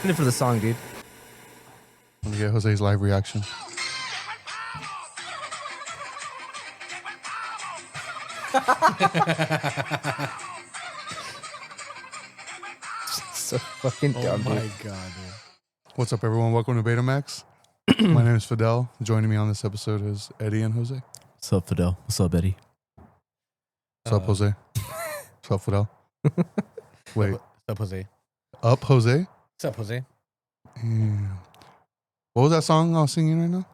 in it for the song, dude. Let me get Jose's live reaction. So fucking dumb, Oh my dude. god, dude. What's up, everyone? Welcome to Betamax. My name is Fidel. Joining me on this episode is Eddie and Jose. What's up, Fidel? What's up, Eddie? What's up, Jose? What's up, Fidel? Wait, What's up, Jose? up, Jose? What's up, Jose? Yeah. What was that song I was singing right now?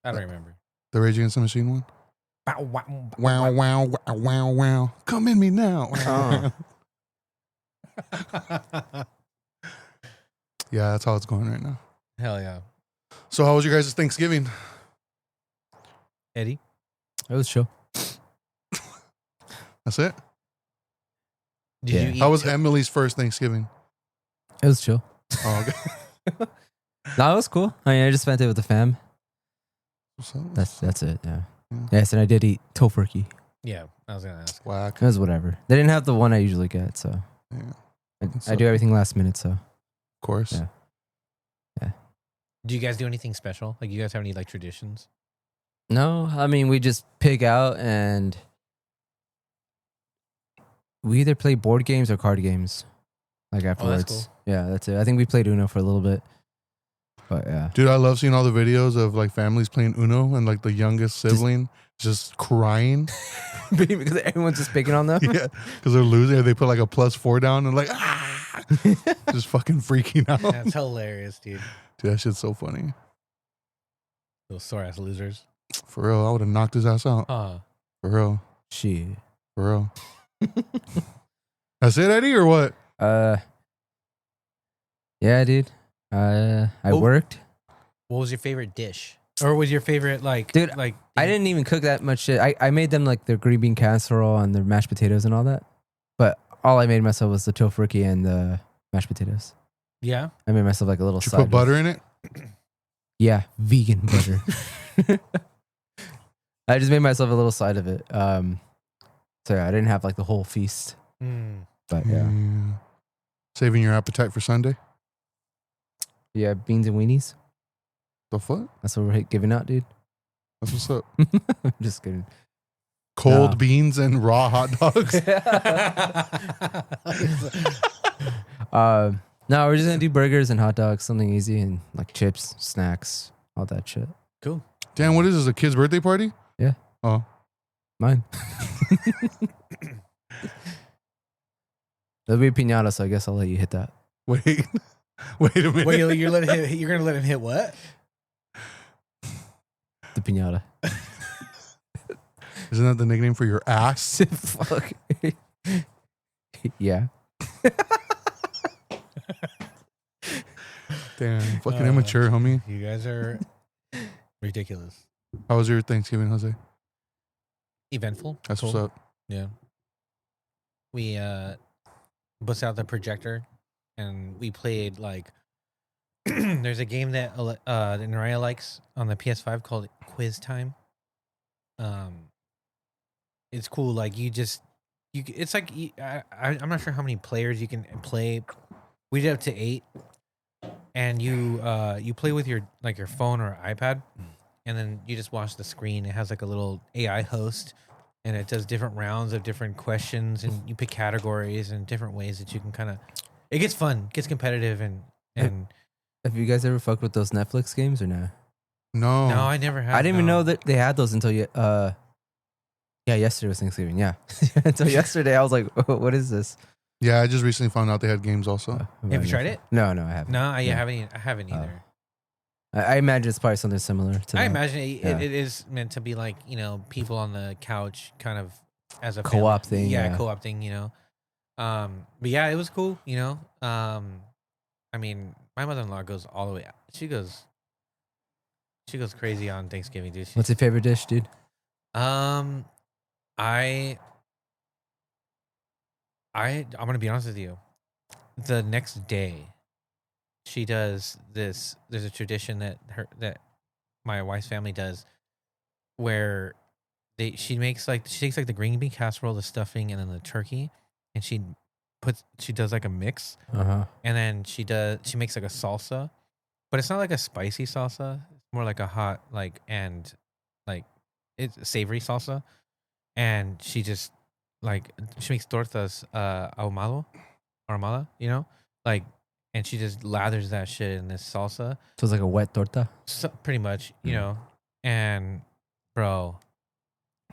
I don't remember. The Rage Against the Machine one? Bow, wow, Wow, wow, wow, wow, wow. Come in me now. Oh. Yeah, that's how it's going right now. Hell yeah. So how was your guys' Thanksgiving? Eddie? It was chill. That's it? Did Yeah. you eat How was Emily's first Thanksgiving? It was chill. Oh, okay. No, it was cool. I mean, I just spent it with the fam. What's up? That's it. Yeah. Yeah. Yes, and I did eat tofurkey. Yeah, I was going to ask. Whack. It was whatever. They didn't have the one I usually get, so Yeah, I do everything last minute. So of course. Yeah. Do you guys do anything special? Like, you guys have any, like, traditions? no, I mean we just pig out and we either play board games or card games. Like afterwards. cool. Yeah, that's it. I think we played Uno for a little bit. But yeah. Dude, I love seeing all the videos of like families playing Uno and like the youngest sibling just crying. Because everyone's just picking on them. Yeah, because they're losing. They put like a +4 down and like, just fucking freaking out. That's hilarious, dude. Dude, that shit's so funny. Those sore-ass losers. For real, I would have knocked his ass out. For real. Shit. For real. That's it, Eddie, or what? Yeah, dude. I worked. What was your favorite dish? Or was your favorite, like... Dude, like I didn't even cook that much shit. I made them like their green bean casserole and their mashed potatoes and all that. But all I made myself was the tofurkey and the mashed potatoes. Yeah? I made myself like a little Did you side. put butter in it? Yeah, vegan butter. I just made myself a little side of it. So yeah, I didn't have like the whole feast. But yeah. Saving your appetite for Sunday? Yeah, beans and weenies. The fuck? That's what we're giving out, dude. That's what's up. I'm just kidding. Cold No. beans and raw hot dogs? No, we're just gonna do burgers and hot dogs, something easy, and like chips, snacks, all that shit. Cool. Damn, what is this? A kid's birthday party? Yeah. Oh. Mine. There'll be a piñata, so I guess I'll let you hit that. Wait. Wait a minute. Wait, you're going to let him hit what? The piñata. Isn't that the nickname for your ass? Fuck. Yeah. Damn, fucking immature, homie. You guys are ridiculous. How was your Thanksgiving, Jose? Eventful. That's Cool. what's up. Yeah. We bust out the projector and we played like there's a game that Naraya likes on the PS5 called Quiz Time. It's cool. Like it's like I'm not sure how many players you can play. We did up to 8, and you play with your phone or iPad, and then you just watch the screen. It has like a little AI host, and it does different rounds of different questions, and you pick categories and different ways that you can kind of. It gets fun, gets competitive, and. Have you guys ever fucked with those Netflix games or no? No. No, I never have. I didn't even know that they had those until yesterday was Thanksgiving. Yeah. Until yesterday, I was like, what is this? Yeah, I just recently found out they had games also. Have you tried it? No, I haven't. No, I Yeah. haven't either. I imagine it's probably something similar to I that. imagine it, Yeah. it is meant to be like, people on the couch kind of as a Co-op family. thing, yeah. Co-op thing, But yeah, it was cool, I mean, my mother-in-law goes all the way out. She goes crazy on Thanksgiving, dude. What's your favorite dish, dude? I'm gonna be honest with you. The next day, she does this. There's a tradition that my wife's family does, where she takes like the green bean casserole, the stuffing, and then the turkey, and she does like a mix, Uh-huh. and then she makes like a salsa, but it's not like a spicy salsa. It's more like a hot like it's a savory salsa, and she just like she makes tortas ahumada, like, and she just lathers that shit in this salsa. So it's like a wet torta. So, pretty much, and bro,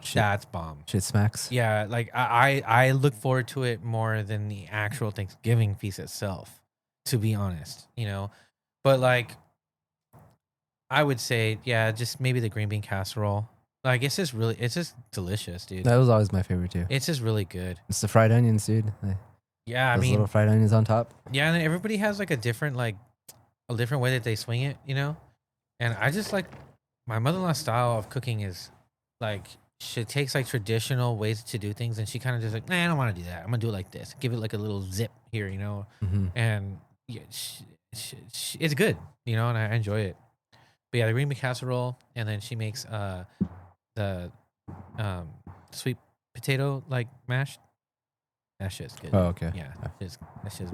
Shit, that's bomb. shit smacks. Yeah, like I look forward to it more than the actual Thanksgiving feast itself, to be honest, But like, I would say, yeah, just maybe the green bean casserole. Like, it's just delicious, dude. That was always my favorite too. It's just really good. It's the fried onions, dude. Yeah, I Those mean, little fried onions on top. yeah, and everybody has like a different way that they swing it, And I just like my mother-in-law's style of cooking is like she takes like traditional ways to do things, and she kind of just like, nah, I don't want to do that. I'm gonna do it like this. Give it like a little zip here, Mm-hmm. And yeah, it's good, and I enjoy it. But yeah, the green bean casserole, and then she makes the sweet potato like mashed. That shit's good. Oh, okay. Yeah, that shit's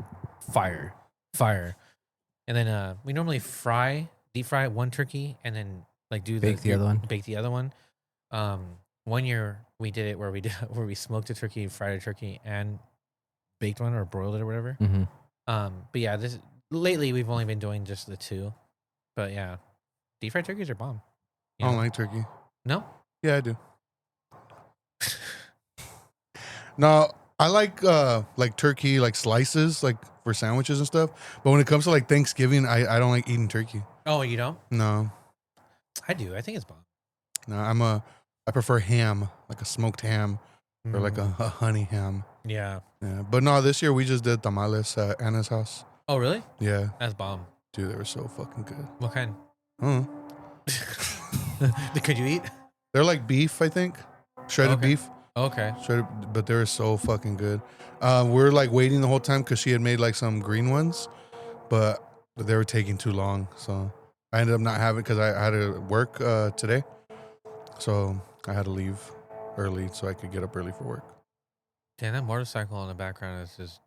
fire. And then we normally deep fry one turkey, and then like Bake the other one. Bake the other one. 1 year we did it where we smoked a turkey, fried a turkey, and baked one or broiled it or whatever. Mm-hmm. But yeah, lately we've only been doing just the two. But yeah, deep fried turkeys are bomb. I don't like turkey. No? Yeah, I do. No, I like turkey, like slices, like for sandwiches and stuff. But when it comes to like Thanksgiving, I don't like eating turkey. Oh, you don't? No, I do. I think it's bomb. no, I prefer ham, like a smoked ham or like a honey ham. Yeah. Yeah, but no, this year we just did tamales at Anna's house. Oh, really? Yeah, That's bomb. dude, they were so fucking good. What kind? Could you eat? They're like beef, I think, shredded Okay. beef. Okay. But they were so fucking good. We're like waiting the whole time because she had made like some green ones, but they were taking too long. So I ended up not having because I had to work today, so I had to leave early so I could get up early for work. Damn, that motorcycle in the background is just.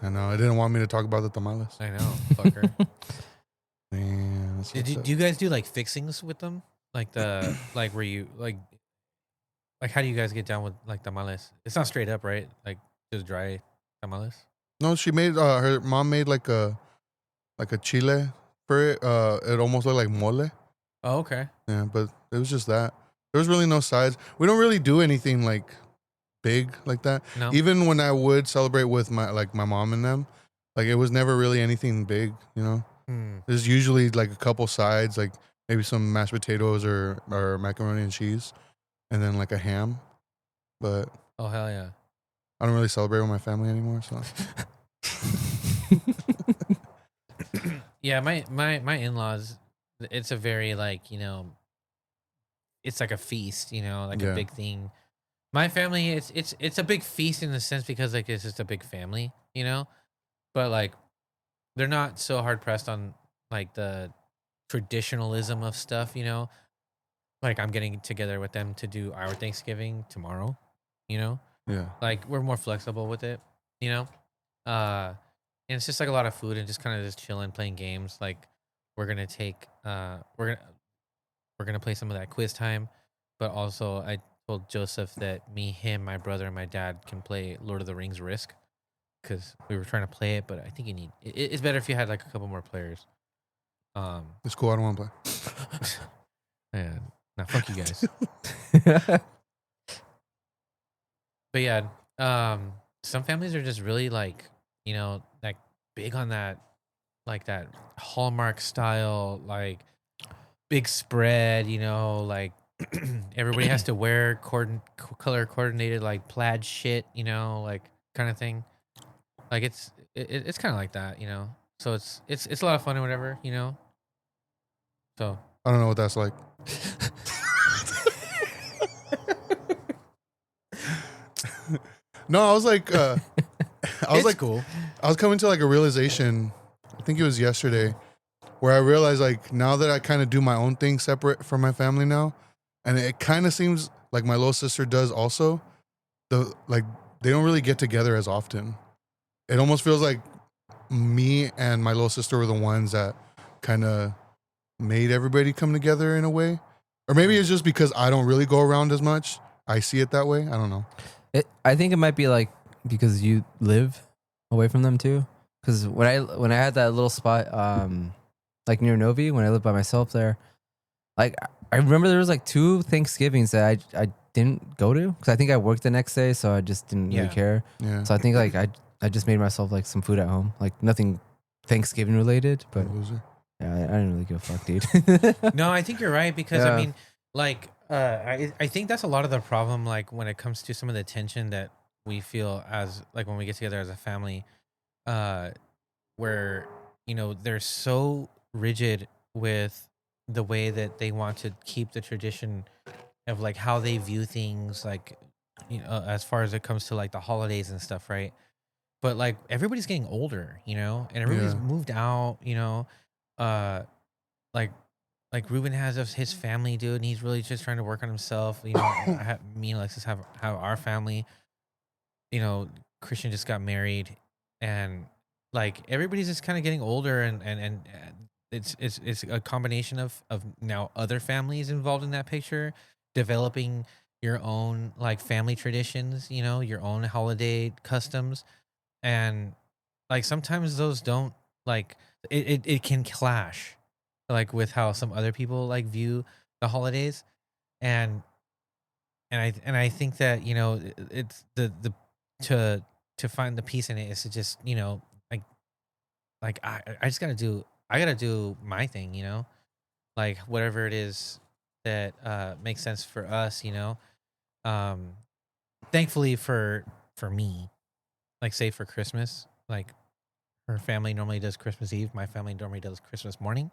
I know. I didn't want me to talk about the tamales. I know, fucker. Man, that's do what's you guys do like fixings with them? Like like where you like how do you guys get down with like tamales? It's not straight up, right? Like just dry tamales. No, she made her mom made like a chile for it. It almost looked like mole. Oh, okay. Yeah, but it was just that. There was really no sides. We don't really do anything like big like that. No. Even when I would celebrate with my mom and them, like it was never really anything big, There's usually like a couple sides, like maybe some mashed potatoes or macaroni and cheese, and then like a ham. But Oh, hell yeah. I don't really celebrate with my family anymore, so Yeah, my in-laws, it's a very like, it's like a feast, like Yeah. a big thing. My family, it's a big feast in the sense because like it's just a big family, but like they're not so hard pressed on like the traditionalism of stuff, Like I'm getting together with them to do our Thanksgiving tomorrow, yeah. Like we're more flexible with it, and it's just like a lot of food and just kind of just chilling, playing games. Like we're gonna take we're gonna play some of that quiz time, but also I told Joseph that me, him, my brother, and my dad can play Lord of the Rings Risk because we were trying to play it, but I think it's better if you had like a couple more players. It's cool. I don't want to play. Yeah, now fuck you guys. But yeah, some families are just really like, like big on that, like that Hallmark style, like big spread, like everybody has to wear color coordinated like plaid shit, like kind of thing. Like it's kind of like that, So it's a lot of fun or whatever, So I don't know what that's like. No, I was like, cool. I was coming to like a realization. I think it was yesterday, where I realized like now that I kind of do my own thing separate from my family now, and it kind of seems like my little sister does also. They don't really get together as often. it almost feels like me and my little sister were the ones that kind of made everybody come together in a way. Or maybe it's just because I don't really go around as much. I see it that way. I don't know. I think it might be like because you live away from them too. Because when I had that little spot, like near Novi, when I lived by myself there, like I remember there was like 2 Thanksgivings that I didn't go to because I think I worked the next day, so I just didn't really care. Yeah. So I think like I just made myself like some food at home, like nothing Thanksgiving related, but Loser. yeah, I didn't really give a fuck, dude. No, I think you're right because Yeah. I mean, like, I think that's a lot of the problem. Like when it comes to some of the tension that we feel as like when we get together as a family, where they're so rigid with the way that they want to keep the tradition of like how they view things, like as far as it comes to like the holidays and stuff, right? But like everybody's getting older, and everybody's Yeah. moved out, uh, like Ruben has his family, dude, and he's really just trying to work on himself. Me and Alexis have our family. Christian just got married, and like everybody's just kind of getting older, and it's a combination of now other families involved in that picture, developing your own like family traditions, your own holiday customs, and like sometimes those don't like it can clash like with how some other people like view the holidays, and I think that it's the to find the peace in it is to just like I just gotta do my thing, like whatever it is that makes sense for us, um thankfully for me, like say for Christmas, like her family normally does Christmas Eve, my family normally does Christmas morning,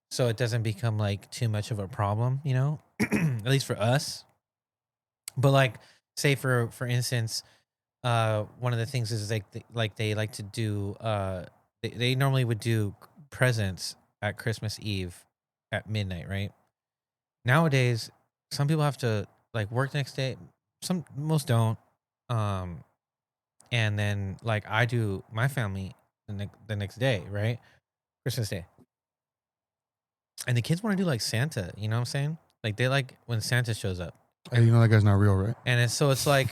so it doesn't become like too much of a problem, at least for us. But like say for instance, one of the things is like they like to do they normally would do presents at Christmas Eve at midnight, right? Nowadays some people have to like work the next day, most don't, and then like I do my family the next day, right? Christmas Day. And the kids want to do like Santa, you know what I'm saying? Like they like when Santa shows up. Hey, you know that guy's not real, right? And it's like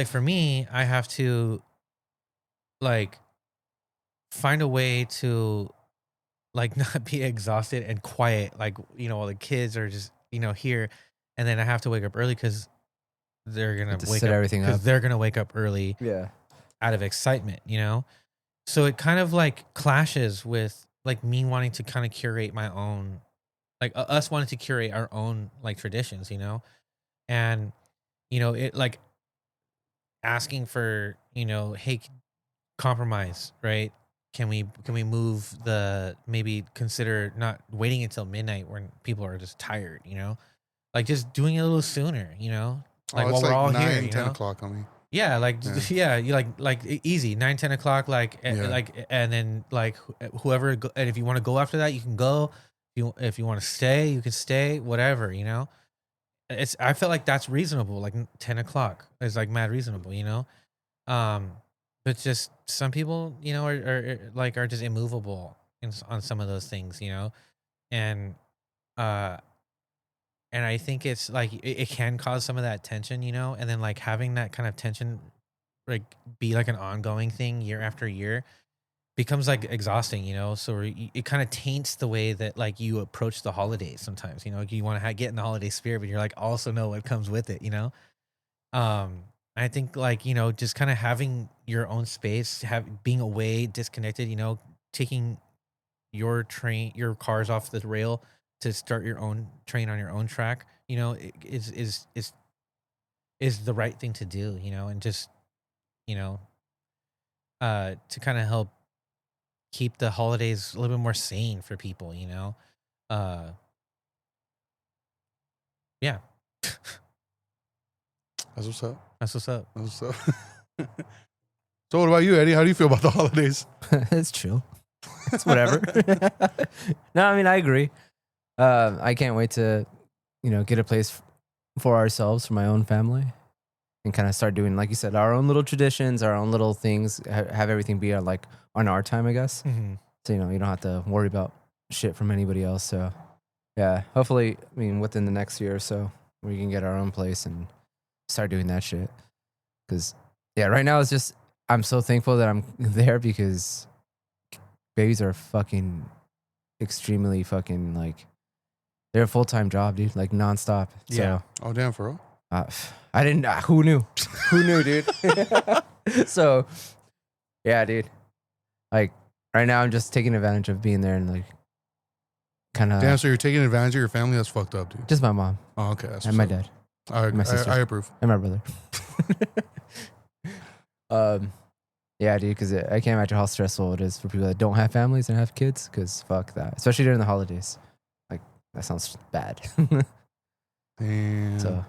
for me, I have to like find a way to like not be exhausted and quiet, like while the kids are just here, and then I have to wake up early because they're gonna To wake set up everything up. they're gonna wake up early Yeah. out of excitement, So it kind of like clashes with like me wanting to kind of curate my own, like us wanting to curate our own like traditions, and it like asking for hey, compromise, right? Can we move maybe consider not waiting until midnight when people are just tired, like just doing it a little sooner, like it's while we're all 9, here, 10 o'clock on me. Yeah, like Yeah. you like easy 9-10 o'clock, like and then like whoever and if you want to go after that, you can go. If you want to stay, you can stay. Whatever, I felt like that's reasonable. Like 10 o'clock is like mad reasonable, but just some people, are just immovable on some of those things, and and I think it's like it can cause some of that tension, and then like having that kind of tension like be like an ongoing thing year after year becomes like exhausting, so it kind of taints the way that like you approach the holidays sometimes, like you want to get in the holiday spirit, but you're like also know what comes with it, I think like just kind of having your own space, being away, disconnected, taking your cars off the rail to start your own train on your own track, is the right thing to do, and just to kind of help keep the holidays a little bit more sane for people, yeah. That's what's up. That's what's up. That's what's up. So what about you, Eddie? How do you feel about the holidays? It's chill. It's whatever. No, I mean I agree. I can't wait to, get a place for ourselves, for my own family. and kind of start doing, like you said, our own little traditions, our own little things. Have everything be like on our time, I guess. Mm-hmm. So you don't have to worry about shit from anybody else. So yeah, hopefully, I mean, within the next year or so, we can get our own place and start doing that shit. Because yeah, right now it's just I'm so thankful that I'm there because babies are fucking extremely fucking like they're a full-time job, dude, like nonstop. So Yeah. Oh damn, for real? I didn't. Who knew? Who knew, dude? So yeah, dude. Like right now, I'm just taking advantage of being there and like kind of. Damn, so you're taking advantage of your family? That's fucked up, dude. Just my mom Oh, okay. That's and my what's up. dad my sister. I approve. and my brother. Yeah, dude, because I can't imagine how stressful it is for people that don't have families and have kids. Because fuck that, especially during the holidays. Like that sounds bad. Damn. So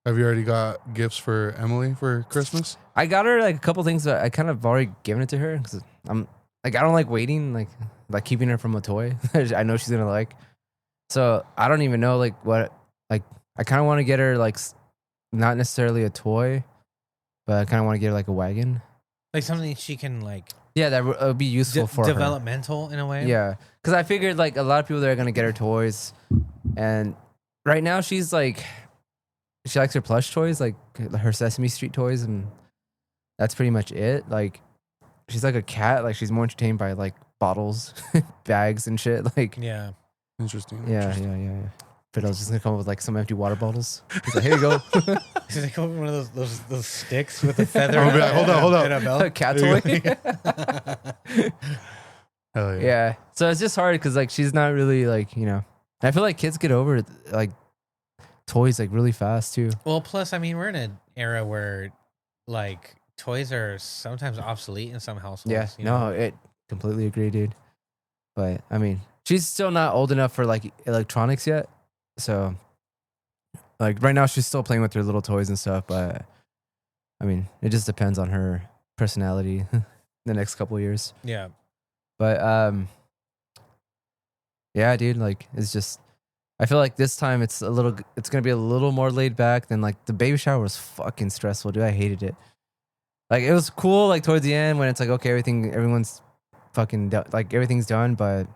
Have you already got gifts for Emily for Christmas? I got her like a couple things that I kind of already given it to her because I'm like I don't like waiting like keeping her from a toy. I know she's gonna like. So I don't even know like what like I kind of want to get her like not necessarily a toy, but I kind of want to get her like a wagon. Like something she can like. Yeah, that would be useful for her. Developmental in a way. Yeah, because I figured like a lot of people that are gonna get her toys, and right now she's like, she likes her plush toys, like her Sesame Street toys, and that's pretty much it. Like, she's like a cat. Like she's more entertained by like bottles, bags, and shit. Like, Yeah. Interesting. yeah. But I was just gonna come up with like some empty water bottles. He's like, here you go, She's like one of those sticks with a feather. I'm gonna be like, hold up. And a belt. a cat toy. Hell yeah. Yeah. So it's just hard because like she's not really like I feel like kids get over like toys like really fast too. Well, plus, I mean, we're in an era where like toys are sometimes obsolete in some households. Yeah. you know? No, it completely agree, dude. But I mean, she's still not old enough for like electronics yet. So like right now she's still playing with her little toys and stuff, but I mean, it just depends on her personality the next couple of years. Yeah. But yeah, dude, like it's just I feel like this time it's gonna be a little more laid back than like the baby shower was fucking stressful, dude. I hated it. Like it was cool like towards the end when it's like okay, everyone's fucking like everything's done, but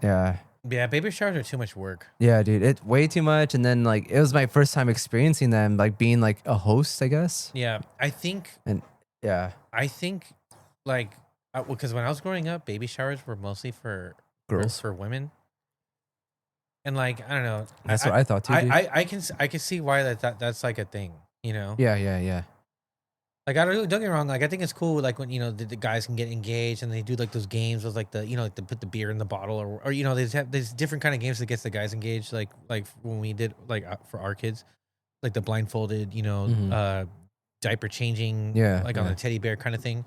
yeah. Yeah, baby showers are too much work. Yeah, dude, it's way too much. And then like it was my first time experiencing them, like being like a host, I guess. Yeah, I think Yeah, like because when I was growing up, baby showers were mostly for girls. for women. And like I don't know, That's what I thought too. Dude. I can see why that's like a thing, you know. Yeah. Like don't get me wrong, like I think it's cool, like when the guys can get engaged and they do like those games with like the like they put the beer in the bottle or they just have these different kind of games that gets the guys engaged, like when we did like for our kids, like the blindfolded, diaper changing, on a teddy bear kind of thing.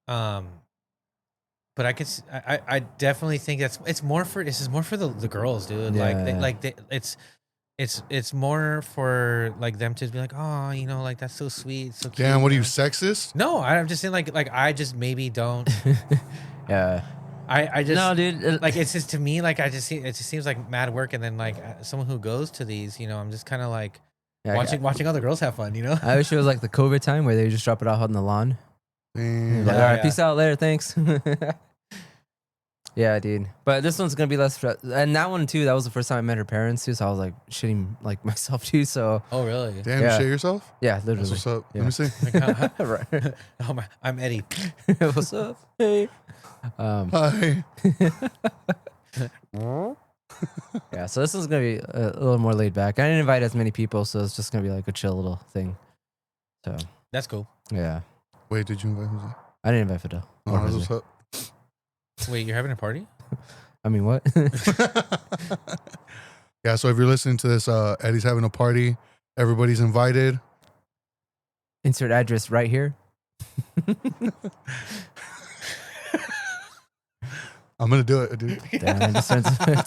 But I definitely think this is more for the girls, dude. Yeah. It's more for like them to be like, oh, like that's so sweet, so cute. Damn, what are you, sexist? No, I'm just saying like I just maybe don't. Yeah. I just no, dude. like it's just to me like it just seems like mad work, and then like someone who goes to these, I'm just kind of like watching other girls have fun, I wish it was like the COVID time where they just drop it off on the lawn. Damn. Like, all right, peace out later, thanks. Yeah, dude. But this one's gonna be less stress. And that one too, that was the first time I met her parents too, so I was like shitting like myself too. So oh really? Damn, Yeah. you shit yourself? yeah, literally. That's what's up. Yeah. Let me see. Like, Right. oh my, I'm Eddie. What's up? Hey. Hi. Yeah, so this one's gonna be a little more laid back. I didn't invite as many people, so it's just gonna be like a chill little thing. So That's cool. yeah, Wait, did you invite Jose? I didn't invite Fidel. Oh, Or that's Jose. what's up. Wait, you're having a party? I mean, what? Yeah, so if you're listening to this, Eddie's having a party. Everybody's invited. Insert address right here. I'm gonna do it, dude. Damn, it's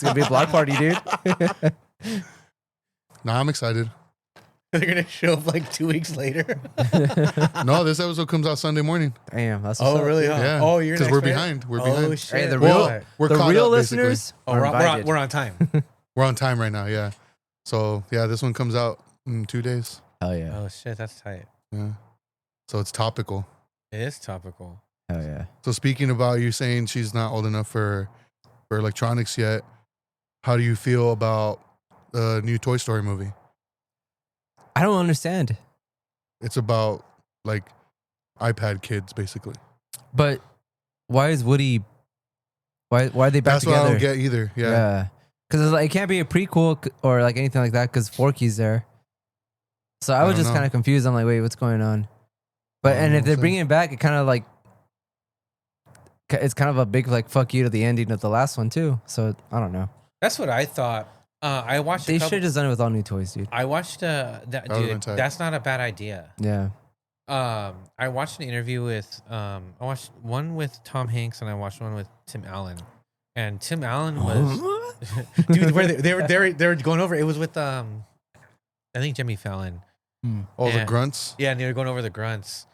gonna be a block party, dude. Nah, I'm excited. They're gonna show up like 2 weeks later. No, this episode comes out Sunday morning. Damn, that's what's up. really? dude. Huh? Yeah. Oh, you're because next we're man? behind. We're Oh behind. shit! Hey, the Well, real, we're the caught real up, basically. listeners Oh, are we're invited. on time. We're on time right now. Yeah. So yeah, this one comes out in 2 days. Hell yeah. Oh shit, that's tight. Yeah. So it's topical. It is topical. Oh yeah. So speaking about you saying she's not old enough for electronics yet, how do you feel about the new Toy Story movie? I don't understand. It's about like iPad kids, basically. But why is Woody? Why are they back That's together? what I don't get either. Yeah. Because like, it can't be a prequel or like anything like that because Forky's there. So I was don't just know. kind of confused. I'm like, wait, what's going on? But and if they're bringing it back, it kind of like it's kind of a big like fuck you to the ending of the last one too. So I don't know. That's what I thought. I watched. They should have just done it with all new toys, dude. I watched that would've been dude. tight. That's not a bad idea. Yeah. I watched an interview with I watched one with Tom Hanks and I watched one with Tim Allen. And Tim Allen was dude, where they were going over. It was with I think Jimmy Fallon. All the And- grunts. Yeah, and they were going over the grunts.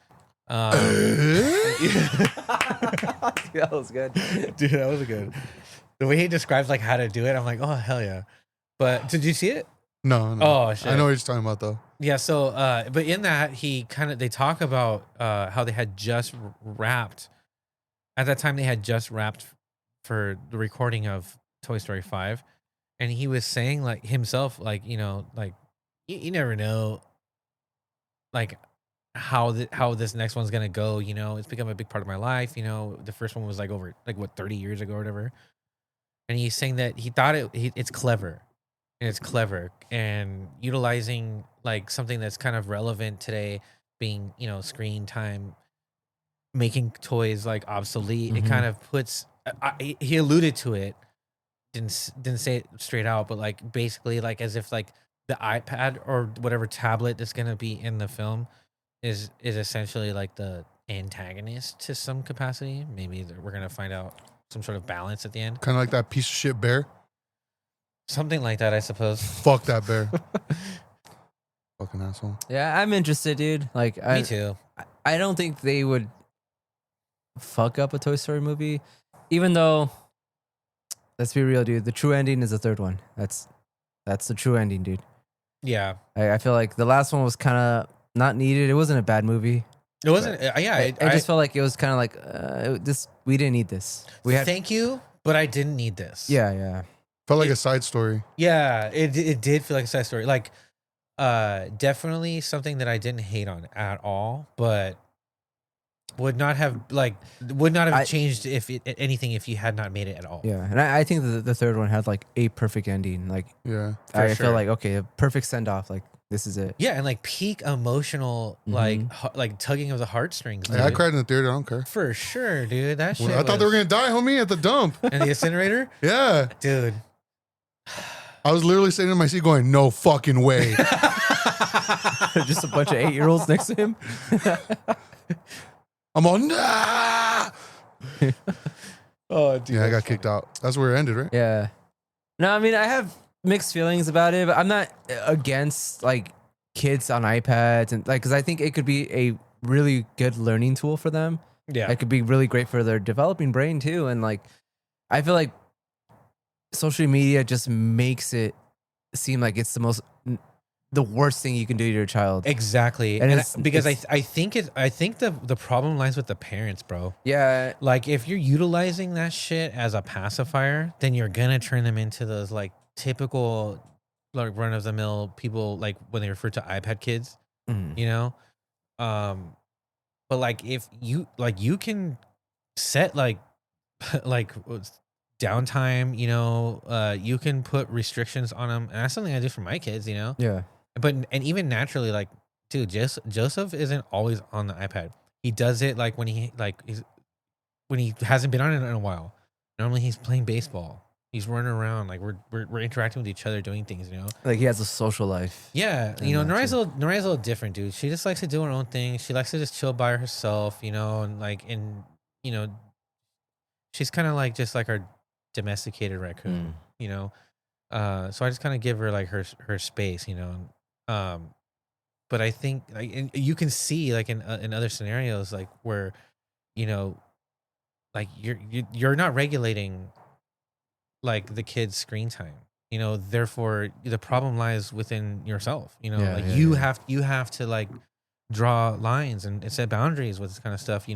That was good. Dude, that was good. The way he describes like how to do it, I'm like, oh hell yeah. But did you see it? No. Oh shit. I know what you're talking about though. Yeah, so but in that they talk about how they had just wrapped at that time they had just wrapped for the recording of Toy Story 5, and he was saying like himself like, you know, like you never know like how this next one's going to go, you know. It's become a big part of my life, you know. The first one was like over like what 30 years ago or whatever. And he's saying that he thought it's clever. And it's clever and utilizing like something that's kind of relevant today, being, you know, screen time, making toys like obsolete. It kind of puts. He alluded to it, didn't say it straight out, but like basically like as if like the iPad or whatever tablet that's gonna be in the film is essentially like the antagonist to some capacity. Maybe we're gonna find out some sort of balance at the end. Kind of like that piece of shit bear. Something like that, I suppose. Fuck that bear. Fucking asshole. Yeah, I'm interested, dude. Like, Me too. I don't think they would fuck up a Toy Story movie, even though. Let's be real, dude. The true ending is the third one. That's the true ending, dude. Yeah. I feel like the last one was kind of not needed. It wasn't a bad movie. It wasn't. Yeah. I just felt like it was kind of like this. We didn't need this. We had. Thank you, but I didn't need this. Yeah. Felt like a side story. Yeah, it did feel like a side story. Like, definitely something that I didn't hate on at all, but would not have changed anything if you had not made it at all. Yeah, and I think the third one had like a perfect ending. Like, Yeah. I sure. feel like okay, a perfect send off. Like this is it. Yeah, and like peak emotional, like tugging of the heartstrings. Dude. Hey, I cried in the theater. I don't care. For sure, dude. That shit. I thought they were gonna die, homie, at the dump. And the incinerator, Yeah. dude. I was literally sitting in my seat going, "No fucking way." Just a bunch of 8-year-olds next to him. I'm on. Nah! Oh, dude. Yeah, I got kicked out. That's where it ended, right? Yeah. No, I mean I have mixed feelings about it, but I'm not against like kids on iPads and like because I think it could be a really good learning tool for them. Yeah. It could be really great for their developing brain too. And like I feel like social media just makes it seem like it's the worst thing you can do to your child. Exactly. And And it's- because it's- I think the problem lies with the parents, bro. Yeah. Like if you're utilizing that shit as a pacifier, then you're gonna turn them into those like typical like run of the mill people like when they refer to iPad kids, Mhm. you know? But like if you can set like like downtime, you know, you can put restrictions on them. And that's something I do for my kids, you know? Yeah. But and even naturally, like, dude, Joseph isn't always on the iPad. He does it like when he hasn't been on it in a while. Normally, he's playing baseball. He's running around. Like we're interacting with each other, doing things. You know. Like he has a social life. Yeah, And you know, that's Norai's a little different, dude. She just likes to do her own thing. She likes to just chill by herself, you know, and you know, she's kind of like just like our domesticated raccoon, you know. So I just kind of give her like her space, you know. But I think like and you can see like in other scenarios like where, you know, like you're not regulating like the kid's screen time, you know. Therefore, the problem lies within yourself, you know. Yeah, like yeah, you yeah. have to like draw lines and set boundaries with this kind of stuff,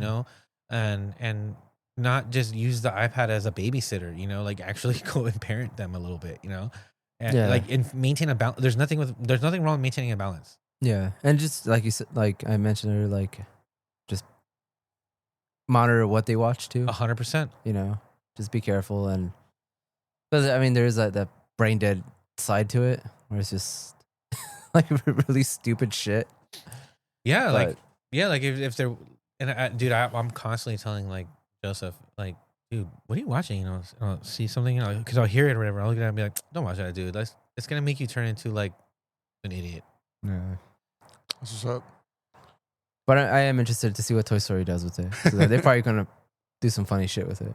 and not just use the iPad as a babysitter, like actually go and parent them a little bit, and like maintain a balance. There's nothing wrong with maintaining a balance. Yeah, and just like you said, like I mentioned earlier, like just monitor what they watch too. 100%. Just be careful, and because I mean, there's that brain dead side to it where it's just like really stupid shit. Yeah, But- like if they're dude, I'm constantly telling like Joseph, like, dude, what are you watching? I'll see something, because I'll hear it or whatever. I'll look at it and be like, don't watch that, dude. It's gonna make you turn into like an idiot. Yeah. What's up? But I am interested to see what Toy Story does with it. So they're probably gonna do some funny shit with it.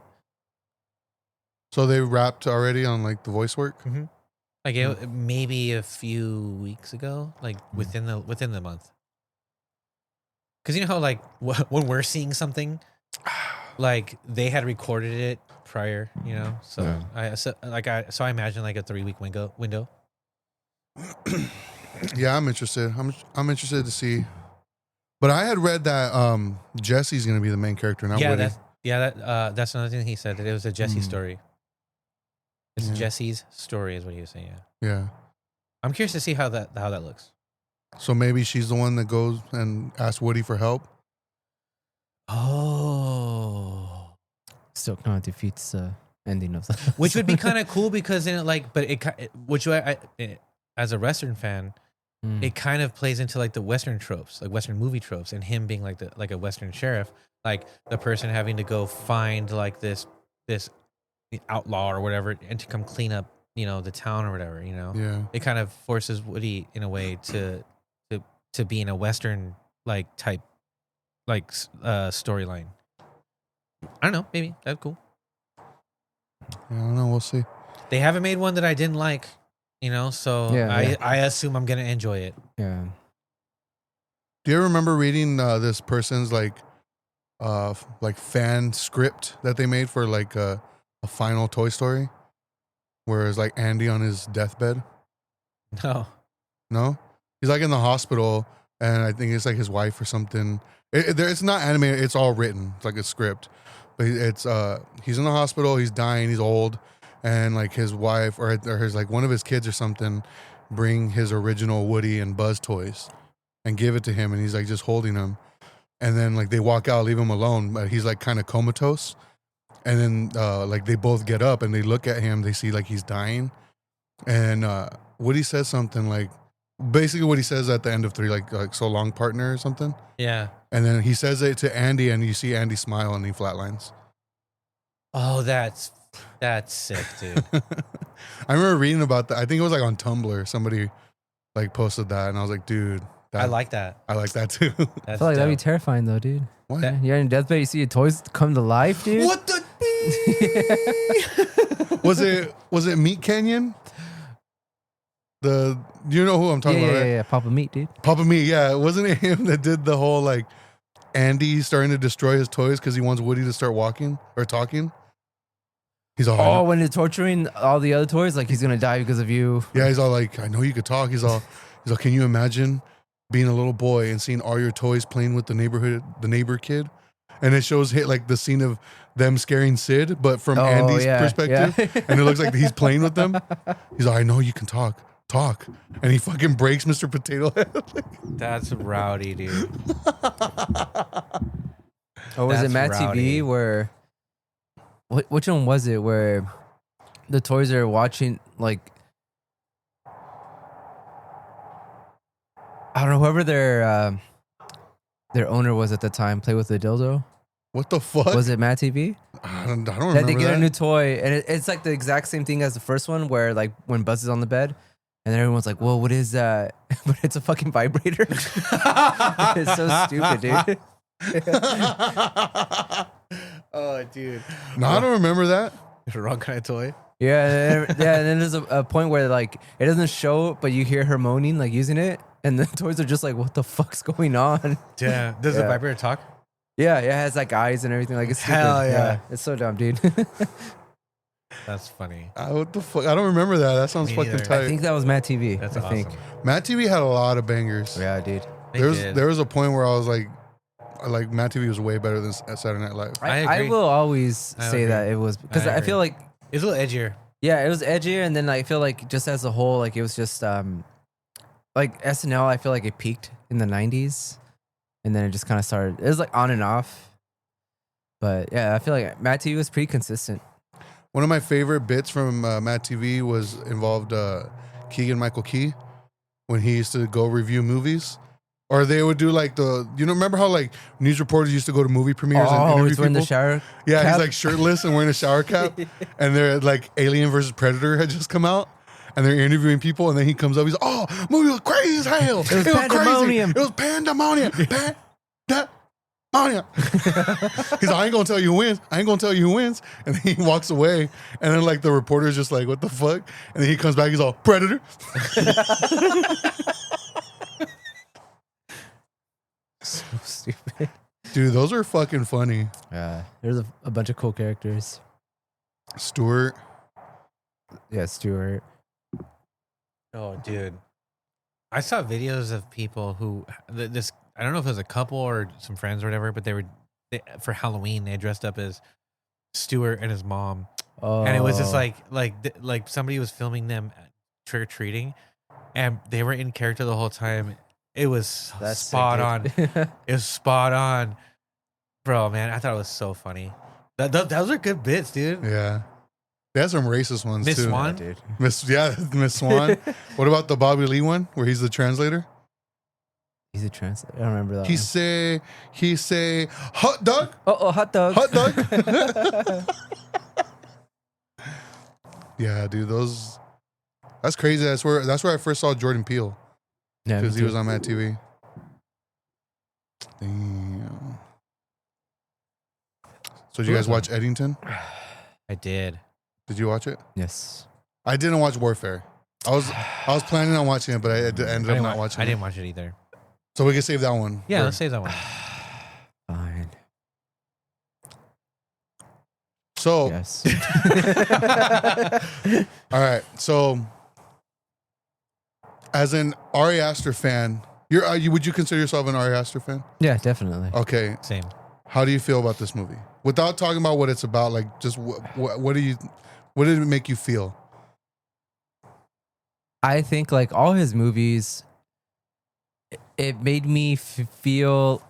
So they wrapped already on like the voice work. Mm-hmm. Like maybe a few weeks ago, like within the month. Because you know how like when we're seeing something, like they had recorded it prior, So Yeah. I imagine like a 3-week window. Yeah, I'm interested. I'm interested to see. But I had read that Jesse's gonna be the main character, not Woody. That's another thing he said, that it was a Jesse story. It's Yeah. Jesse's story, is what he was saying. Yeah, Yeah. I'm curious to see how that looks. So maybe she's the one that goes and asks Woody for help. Oh, Still kind of defeats the ending of the which would be kind of cool, because then as a Western fan, it kind of plays into like the Western tropes, like Western movie tropes, and him being like a Western sheriff, like the person having to go find like this outlaw or whatever, and to come clean up, the town or whatever, Yeah. It kind of forces Woody in a way to be in a Western like type like storyline. I don't know, maybe that's cool. I don't know. We'll see. They haven't made one that I didn't like, so Yeah. I assume I'm gonna enjoy it. Yeah. Do you ever remember reading this person's like fan script that they made for like a final Toy Story, where it's like Andy on his deathbed? No. No, he's like in the hospital, and I think it's like his wife or something. It's not animated; it's all written. It's like a script, but it's he's in the hospital. He's dying. He's old, and like his wife or his like one of his kids or something bring his original Woody and Buzz toys and give it to him, and he's like just holding them. And then like they walk out, leave him alone, but he's like kind of comatose. And then like they both get up and they look at him. They see like he's dying, and Woody says something like, basically what he says at the end of 3, like so long, partner, or something. Yeah. And then he says it to Andy, and you see Andy smile, and he flatlines. Oh, that's sick, dude. I remember reading about that. I think it was like on Tumblr. Somebody like posted that, and I was like, dude, I like that. I like that too. I That's feel like that'd be dope. terrifying though, dude. What? You're in deathbed, you see your toys come to life, dude. What the? Was it Meat Canyon? Do you know who I'm talking about? Right? Yeah. Papa Meat, dude. Papa Meat. Yeah, wasn't it him that did the whole like Andy starting to destroy his toys because he wants Woody to start walking or talking? He's all, Oh, when they're torturing all the other toys, like he's gonna die because of you. yeah, he's all like, I know you could talk. He's all, can you imagine being a little boy and seeing all your toys playing with the neighbor kid? And it shows like the scene of them scaring Sid, but from Andy's perspective. yeah. And it looks like he's playing with them. He's like, I know you can talk. And he fucking breaks Mr. Potato Head. That's rowdy, dude. Or was it That's Matt rowdy. TV where? Which one was it where the toys are watching like? I don't know, whoever their owner was at the time, play with the dildo. What the fuck? Was it Matt TV? I don't remember That they get that. a new toy, and it's like the exact same thing as the first one, where like when Buzz is on the bed, and everyone's like, "Whoa, what is that?" But it's a fucking vibrator. It's so stupid, dude. Oh, dude. No, I don't remember that. Wrong kind of toy. Yeah, and then there's a point where like it doesn't show, but you hear her moaning, like using it, and the toys are just like, "What the fuck's going on?" Damn. Does the Yeah. vibrator talk? Yeah, it has like eyes and everything. Like it's stupid. Hell yeah. It's so dumb, dude. That's funny. What the fuck? I don't remember that. That sounds Me fucking neither. tight. I think that was Matt TV. That's I awesome. think. Matt TV had a lot of bangers. Yeah, dude. There was a point where I was like Mad TV was way better than Saturday Night Live. I will always say that it was because I feel like it's a little edgier. Yeah, it was edgier, and then I feel like just as a whole, like it was just like SNL. I feel like it peaked in the '90s, and then it just kind of started. It was like on and off, but yeah, I feel like Mad TV was pretty consistent. One of my favorite bits from Mad TV was involved Keegan Michael Key when he used to go review movies. Or they would do like remember how like news reporters used to go to movie premieres and interview people? In the shower. Yeah, cap? he's like shirtless and wearing a shower cap, and they're like Alien versus Predator had just come out, and they're interviewing people, and then he comes up, he's like, "Oh, movie was crazy as hell. It was pandemonium. Crazy. It was pandemonium. Pandemonium." He's like, "I ain't gonna tell you who wins. I ain't gonna tell you who wins." And then he walks away, and then like the reporter's just like, "What the fuck?" And then he comes back, he's all Predator. So stupid. Dude, those are fucking funny. Yeah, there's a bunch of cool characters. Stewart. Yeah, Stewart. Oh, dude. I saw videos of people who this. I don't know if it was a couple or some friends or whatever, but for Halloween they dressed up as Stewart and his mom, and it was just like somebody was filming them trick or treating, and they were in character the whole time. It was spot on. It was spot on, bro. Man, I thought it was so funny. Those are good bits, dude. Yeah, they had some racist ones Miss too. Swan, dude. Miss Swan. What about the Bobby Lee one where he's the translator? He's a translator. I don't remember that. He say hot dog. Oh, hot dog. Hot dog. Yeah, dude, that's crazy. That's where I first saw Jordan Peele. Yeah, because he was on Mad TV. Damn. So did you guys watch Eddington? I did. Did you watch it? Yes. I didn't watch Warfare. I was planning on watching it, but I ended up not watching it. I didn't watch it either. So we can save that one. Yeah, let's save that one. Fine. So yes. All right. So as an Ari Aster fan, would you consider yourself an Ari Aster fan? Yeah, definitely. Okay. Same. How do you feel about this movie? Without talking about what it's about, like just what did it make you feel? I think like all his movies, it made me feel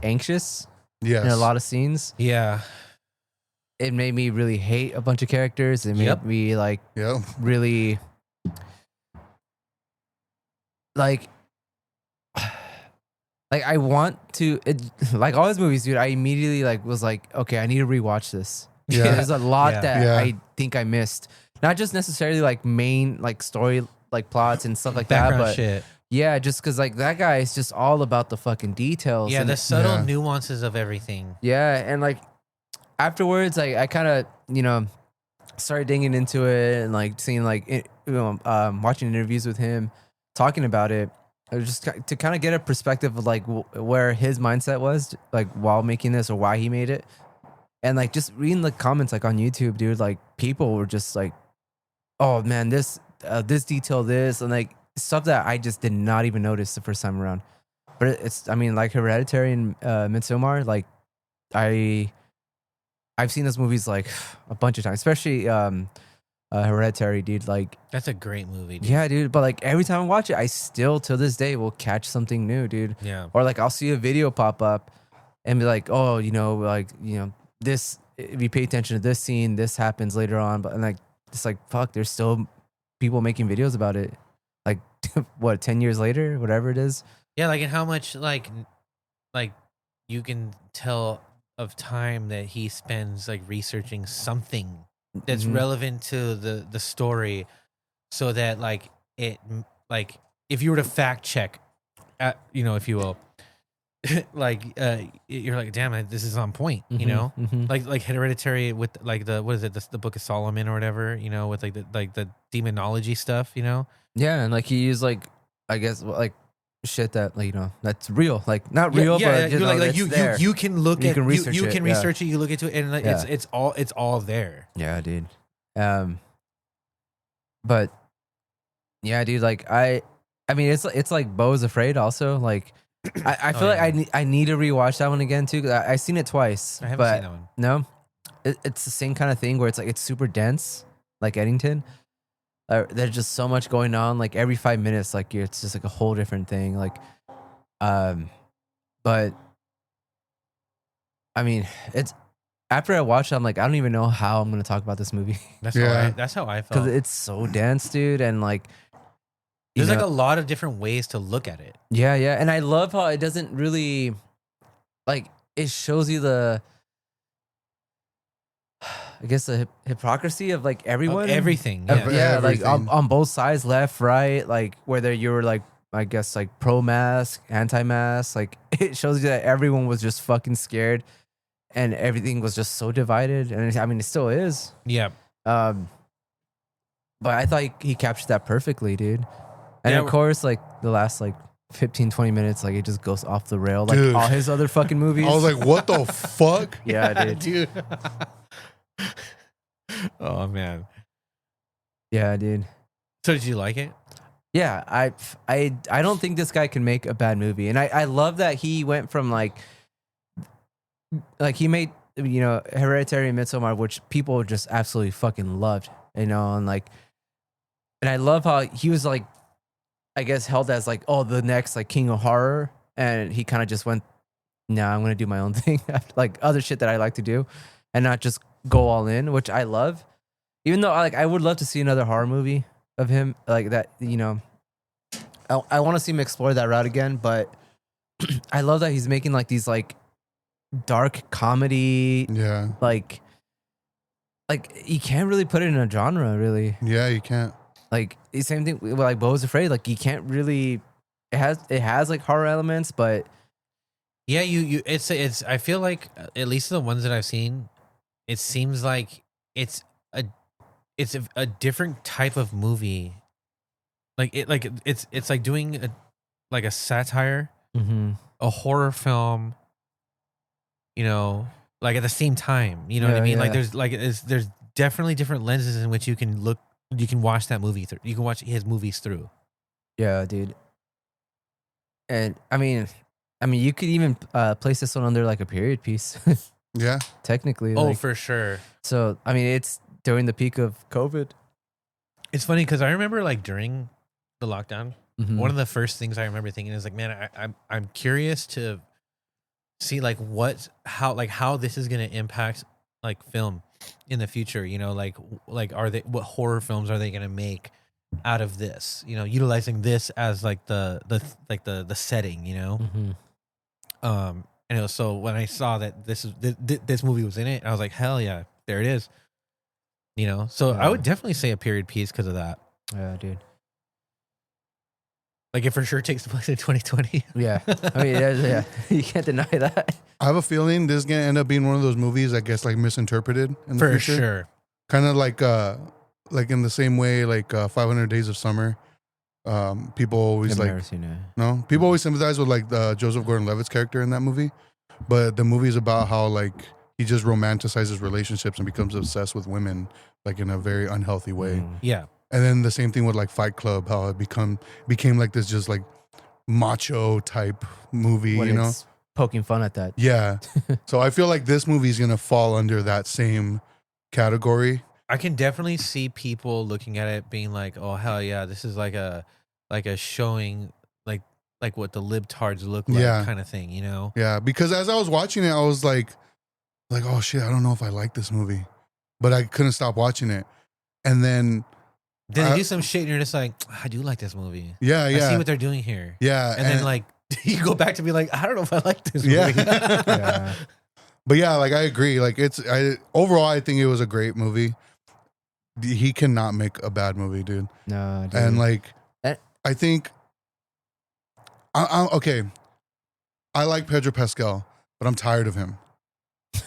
anxious Yes. in a lot of scenes. Yeah. It made me really hate a bunch of characters. It made me like really like I want to like all his movies, dude. I immediately like was like, okay, I need to rewatch this. Yeah. There's a lot that I think I missed. Not just necessarily like main like story like plots and stuff like that, but shit. yeah, just because like that guy is just all about the fucking details. Yeah, and the subtle nuances of everything. yeah, and like afterwards, I kind of started digging into it and like seeing like watching interviews with him, talking about it. It was just to kind of get a perspective of like where his mindset was like while making this or why he made it, and like just reading the comments like on YouTube, dude. Like people were just like, "Oh man, this detail, this," and like stuff that I just did not even notice the first time around. But it's, I mean, like Hereditary and Midsommar, like I've seen those movies like a bunch of times, especially Hereditary, dude. Like That's a great movie, dude. yeah, dude. But like every time I watch it, I still to this day will catch something new, dude. Yeah. Or like I'll see a video pop up and be like, oh, this. If you pay attention to this scene, this happens later on. But and like it's like fuck, there's still people making videos about it. Like what, 10 years later, whatever it is. Yeah, like and how much like you can tell of time that he spends like researching something that's relevant to the story, so that like it like if you were to fact check, if you will, like you're like, damn, this is on point, like Hereditary with like the Book of Solomon or whatever, with like the demonology stuff, Yeah, and like he used like I guess like shit that like that's real, like not real, but you can look you at can research you it, can research it, you look into it, and like, it's all there. Yeah, dude. But yeah, dude, like I mean, it's like Beau is Afraid. Also, like, I feel like I need to rewatch that one again too. 'Cause I seen it twice. I haven't seen that one. No, it's the same kind of thing where it's like it's super dense, like Eddington. There's just so much going on. Like every 5 minutes, like it's just like a whole different thing. Like, but I mean, it's after I watched it, I'm like, I don't even know how I'm gonna talk about this movie That's how I felt. because it's so dense, dude, and like. There's like a lot of different ways to look at it. Yeah, yeah. And I love how it doesn't really like it shows you the I guess the hypocrisy of like everyone. Of everything. Yeah, Yeah. like Everything. on both sides, left, right, like whether you were like I guess like pro mask, anti mask, like it shows you that everyone was just fucking scared and everything was just so divided. And I mean it still is. Yeah. But I thought he captured that perfectly, dude. And Yeah, of course, like the last like 15, 20 minutes, like it just goes off the rail. Like Dude. all his other fucking movies. I was like, what the fuck? yeah, dude. dude. Oh man. Yeah, dude. So did you like it? Yeah, I don't think this guy can make a bad movie. And I love that he went from like he made, you know, Hereditary and Midsommar, which people just absolutely fucking loved, you know, and like, and I love how he was like, I guess held as like, oh, the next like king of horror. And he kind of just went, nah, I'm going to do my own thing. Like other shit that I like to do and not just go all in, which I love. Even though like I would love to see another horror movie of him like that, you know, I want to see him explore that route again. But I love that he's making like these like dark comedy, Yeah. like you can't really put it in a genre really. Yeah, you can't. Like the same thing with like Beau is Afraid. Like you can't really. It has like horror elements, but Yeah, it's I feel like at least the ones that I've seen, it seems like it's a different type of movie. It's like doing a satire, a horror film, you know, like at the same time. You know what I mean? Yeah. Like there's definitely different lenses in which you can watch that movie through. You can watch his movies through. yeah, dude. And I mean, you could even place this one under like a period piece, Yeah. technically. Oh, like, for sure. so I mean, it's during the peak of COVID. It's funny because I remember like during the lockdown, Mhm. one of the first things I remember thinking is like, man, I'm curious to see like how this is gonna impact like film in the future. You know, like what horror films are they gonna make out of this? You know, utilizing this as like the setting. You know, Mhm. and it was, so when I saw that this movie was in it, I was like, hell yeah, there it is. You know, so I would definitely say a period piece because of that. Yeah, dude. Like it for sure takes place in 2020. Yeah, I mean, yeah, you can't deny that. I have a feeling this is gonna end up being one of those movies that gets like misinterpreted in the For future. sure. Kind of like in the same way like 500 Days of Summer. People always I've like never seen it. no, people always sympathize with like the Joseph Gordon-Levitt's character in that movie, but the movie is about how like he just romanticizes relationships and becomes obsessed with women like in a very unhealthy way. Mm. Yeah. And then the same thing with like Fight Club, how it became like this just like macho type movie, When you know? it's poking fun at that. Yeah. So I feel like this movie is gonna fall under that same category. I can definitely see people looking at it being like, "Oh hell yeah, this is like a showing like what the libtards look like Yeah. kind of thing," you know? Yeah, because as I was watching it, I was like, oh shit, I don't know if I like this movie, but I couldn't stop watching it. And then Then they do some shit and you're just like, I do like this movie. yeah, I see yeah, what they're doing here. yeah, And then like you go back to be like, I don't know if I like this movie. yeah. Yeah. But yeah, like I agree. Like overall, I think it was a great movie. He cannot make a bad movie, dude. No, dude. And like, Eh. I think, okay, I like Pedro Pascal, but I'm tired of him.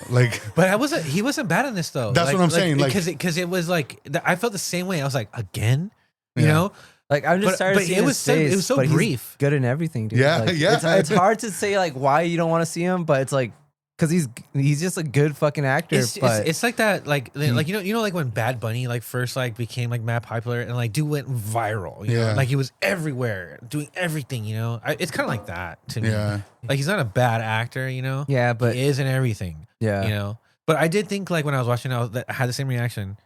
Like, But he wasn't bad in this though. That's what I'm saying, like- because it was like I felt the same way. I was like, again, you Yeah. know? like I'm just tired of but seeing it was his so face, so but he's brief. good in everything, dude. Yeah, Like, yeah. It's hard to say like why you don't want to see him, but it's like because he's just a good fucking actor. It's like that, like like when Bad Bunny like first like became like mad popular and like dude went viral. You know? Like he was everywhere doing everything. You know, it's kind of like that to me. Yeah. Like he's not a bad actor. You know. Yeah, but he is in everything. Yeah. You know, but I did think like when I was watching, I had the same reaction,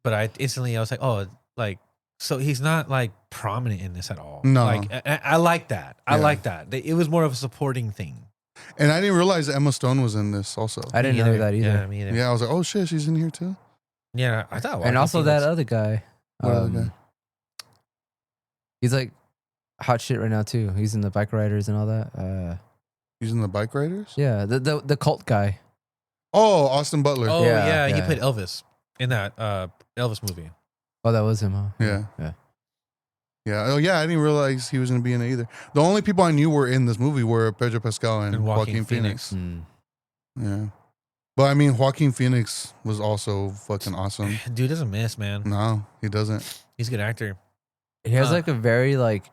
but I was like, oh, like. So he's not like prominent in this at all. No. Like I like that. I like that. It was more of a supporting thing. And I didn't realize that Emma Stone was in this also. I didn't know that either. Yeah, me either. Yeah, I was like, oh shit, she's in here too. Yeah, I thought. And also that other guy. What other guy? He's like hot shit right now too. He's in the Bike Riders and all that. He's in the Bike Riders? Yeah, the cult guy. Oh, Austin Butler. Oh yeah, he yeah. played Elvis in that Elvis movie. Oh, that was him, huh? Yeah. Yeah. Yeah. Oh, yeah. I didn't realize he was going to be in it either. The only people I knew were in this movie were Pedro Pascal and Joaquin Phoenix. Yeah. But I mean, Joaquin Phoenix was also fucking awesome. Dude doesn't miss, man. No, he doesn't. He's a good actor. He has like a very like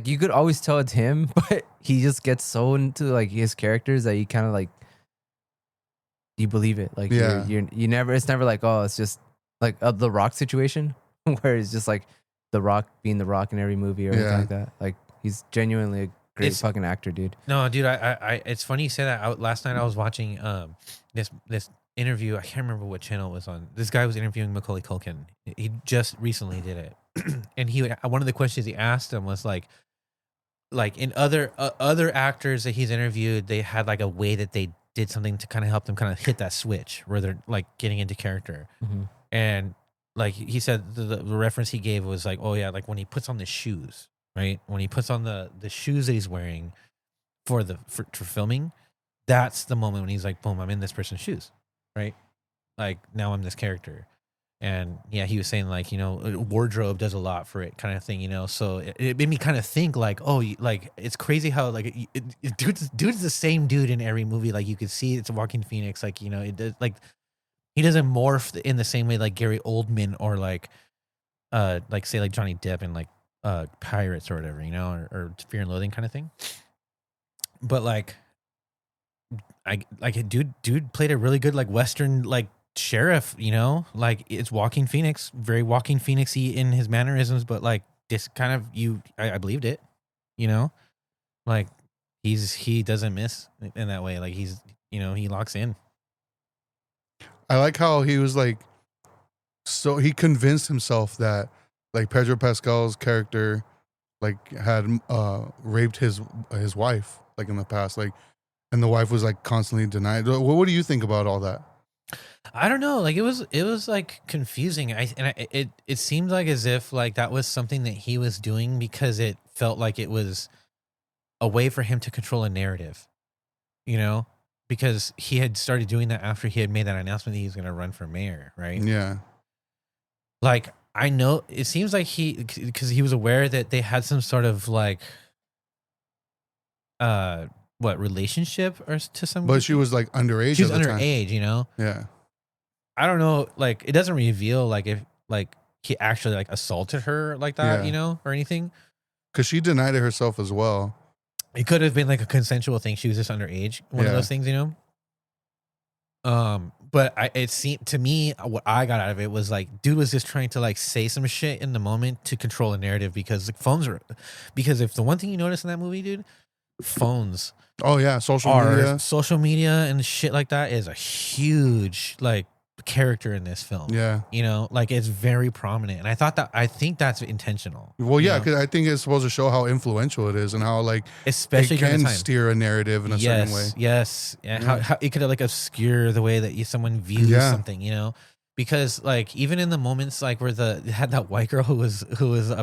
you could always tell it's him, but he just gets so into like his characters that you kind of like you believe it. Like you never. It's never like, oh, it's just like the Rock situation where it's just like the Rock being the Rock in every movie or anything like that. Like he's genuinely a great fucking actor, dude. No, dude, I it's funny you say that. Last night I was watching this interview. I can't remember what channel it was on. This guy was interviewing Macaulay Culkin. He just recently did it, and one of the questions he asked him was like in other actors that he's interviewed, they had like a way that they did something to kind of help them kind of hit that switch where they're like getting into character. Mm-hmm. And like he said, the reference he gave was like, oh yeah, like when he puts on the shoes, right? When he puts on the shoes that he's wearing for filming, that's the moment when he's like, boom, I'm in this person's shoes, right? Like now I'm this character. And yeah, he was saying like, you know, wardrobe does a lot for it kind of thing, you know? So it made me kind of think like, oh, like it's crazy how like dude's the same dude in every movie. Like you could see it's Joaquin Phoenix. Like, you know, it does like, he doesn't morph in the same way like Gary Oldman or like say like Johnny Depp in like Pirates or whatever, you know, or Fear and Loathing kind of thing. But like, dude played a really good like Western like sheriff, you know, like it's Joaquin Phoenix, very Joaquin Phoenix-y in his mannerisms, but like this kind of I believed it, you know, like he doesn't miss in that way. Like he's, you know, he locks in. I like how he was like, so he convinced himself that like Pedro Pascal's character like had raped his wife like in the past, like, and the wife was like constantly denied. What do you think about all that? I don't know. Like it was like confusing. It seemed like as if like that was something that he was doing because it felt like it was a way for him to control a narrative, you know, because he had started doing that after he had made that announcement that he was going to run for mayor. Right. Yeah. Like I know it seems like because he was aware that they had some sort of like, relationship or to some. But she was like underage. She was underage, you know. Yeah. I don't know. Like it doesn't reveal like if like he actually like assaulted her like that, you know, or anything. Because she denied it herself as well. It could have been like a consensual thing. She was just underage. One of those things, you know. But it seemed to me what I got out of it was like, dude was just trying to like say some shit in the moment to control a narrative because the phones were. Because if the one thing you notice in that movie, dude, phones. Oh yeah, social media and shit like that is a huge like character in this film. Yeah, you know, like it's very prominent, and I think that's intentional. Well, yeah, because I think it's supposed to show how influential it is and how like especially it can steer a narrative in a certain way. Yes, and how it could like obscure the way that someone views something, you know. Because like even in the moments like where had that white girl who was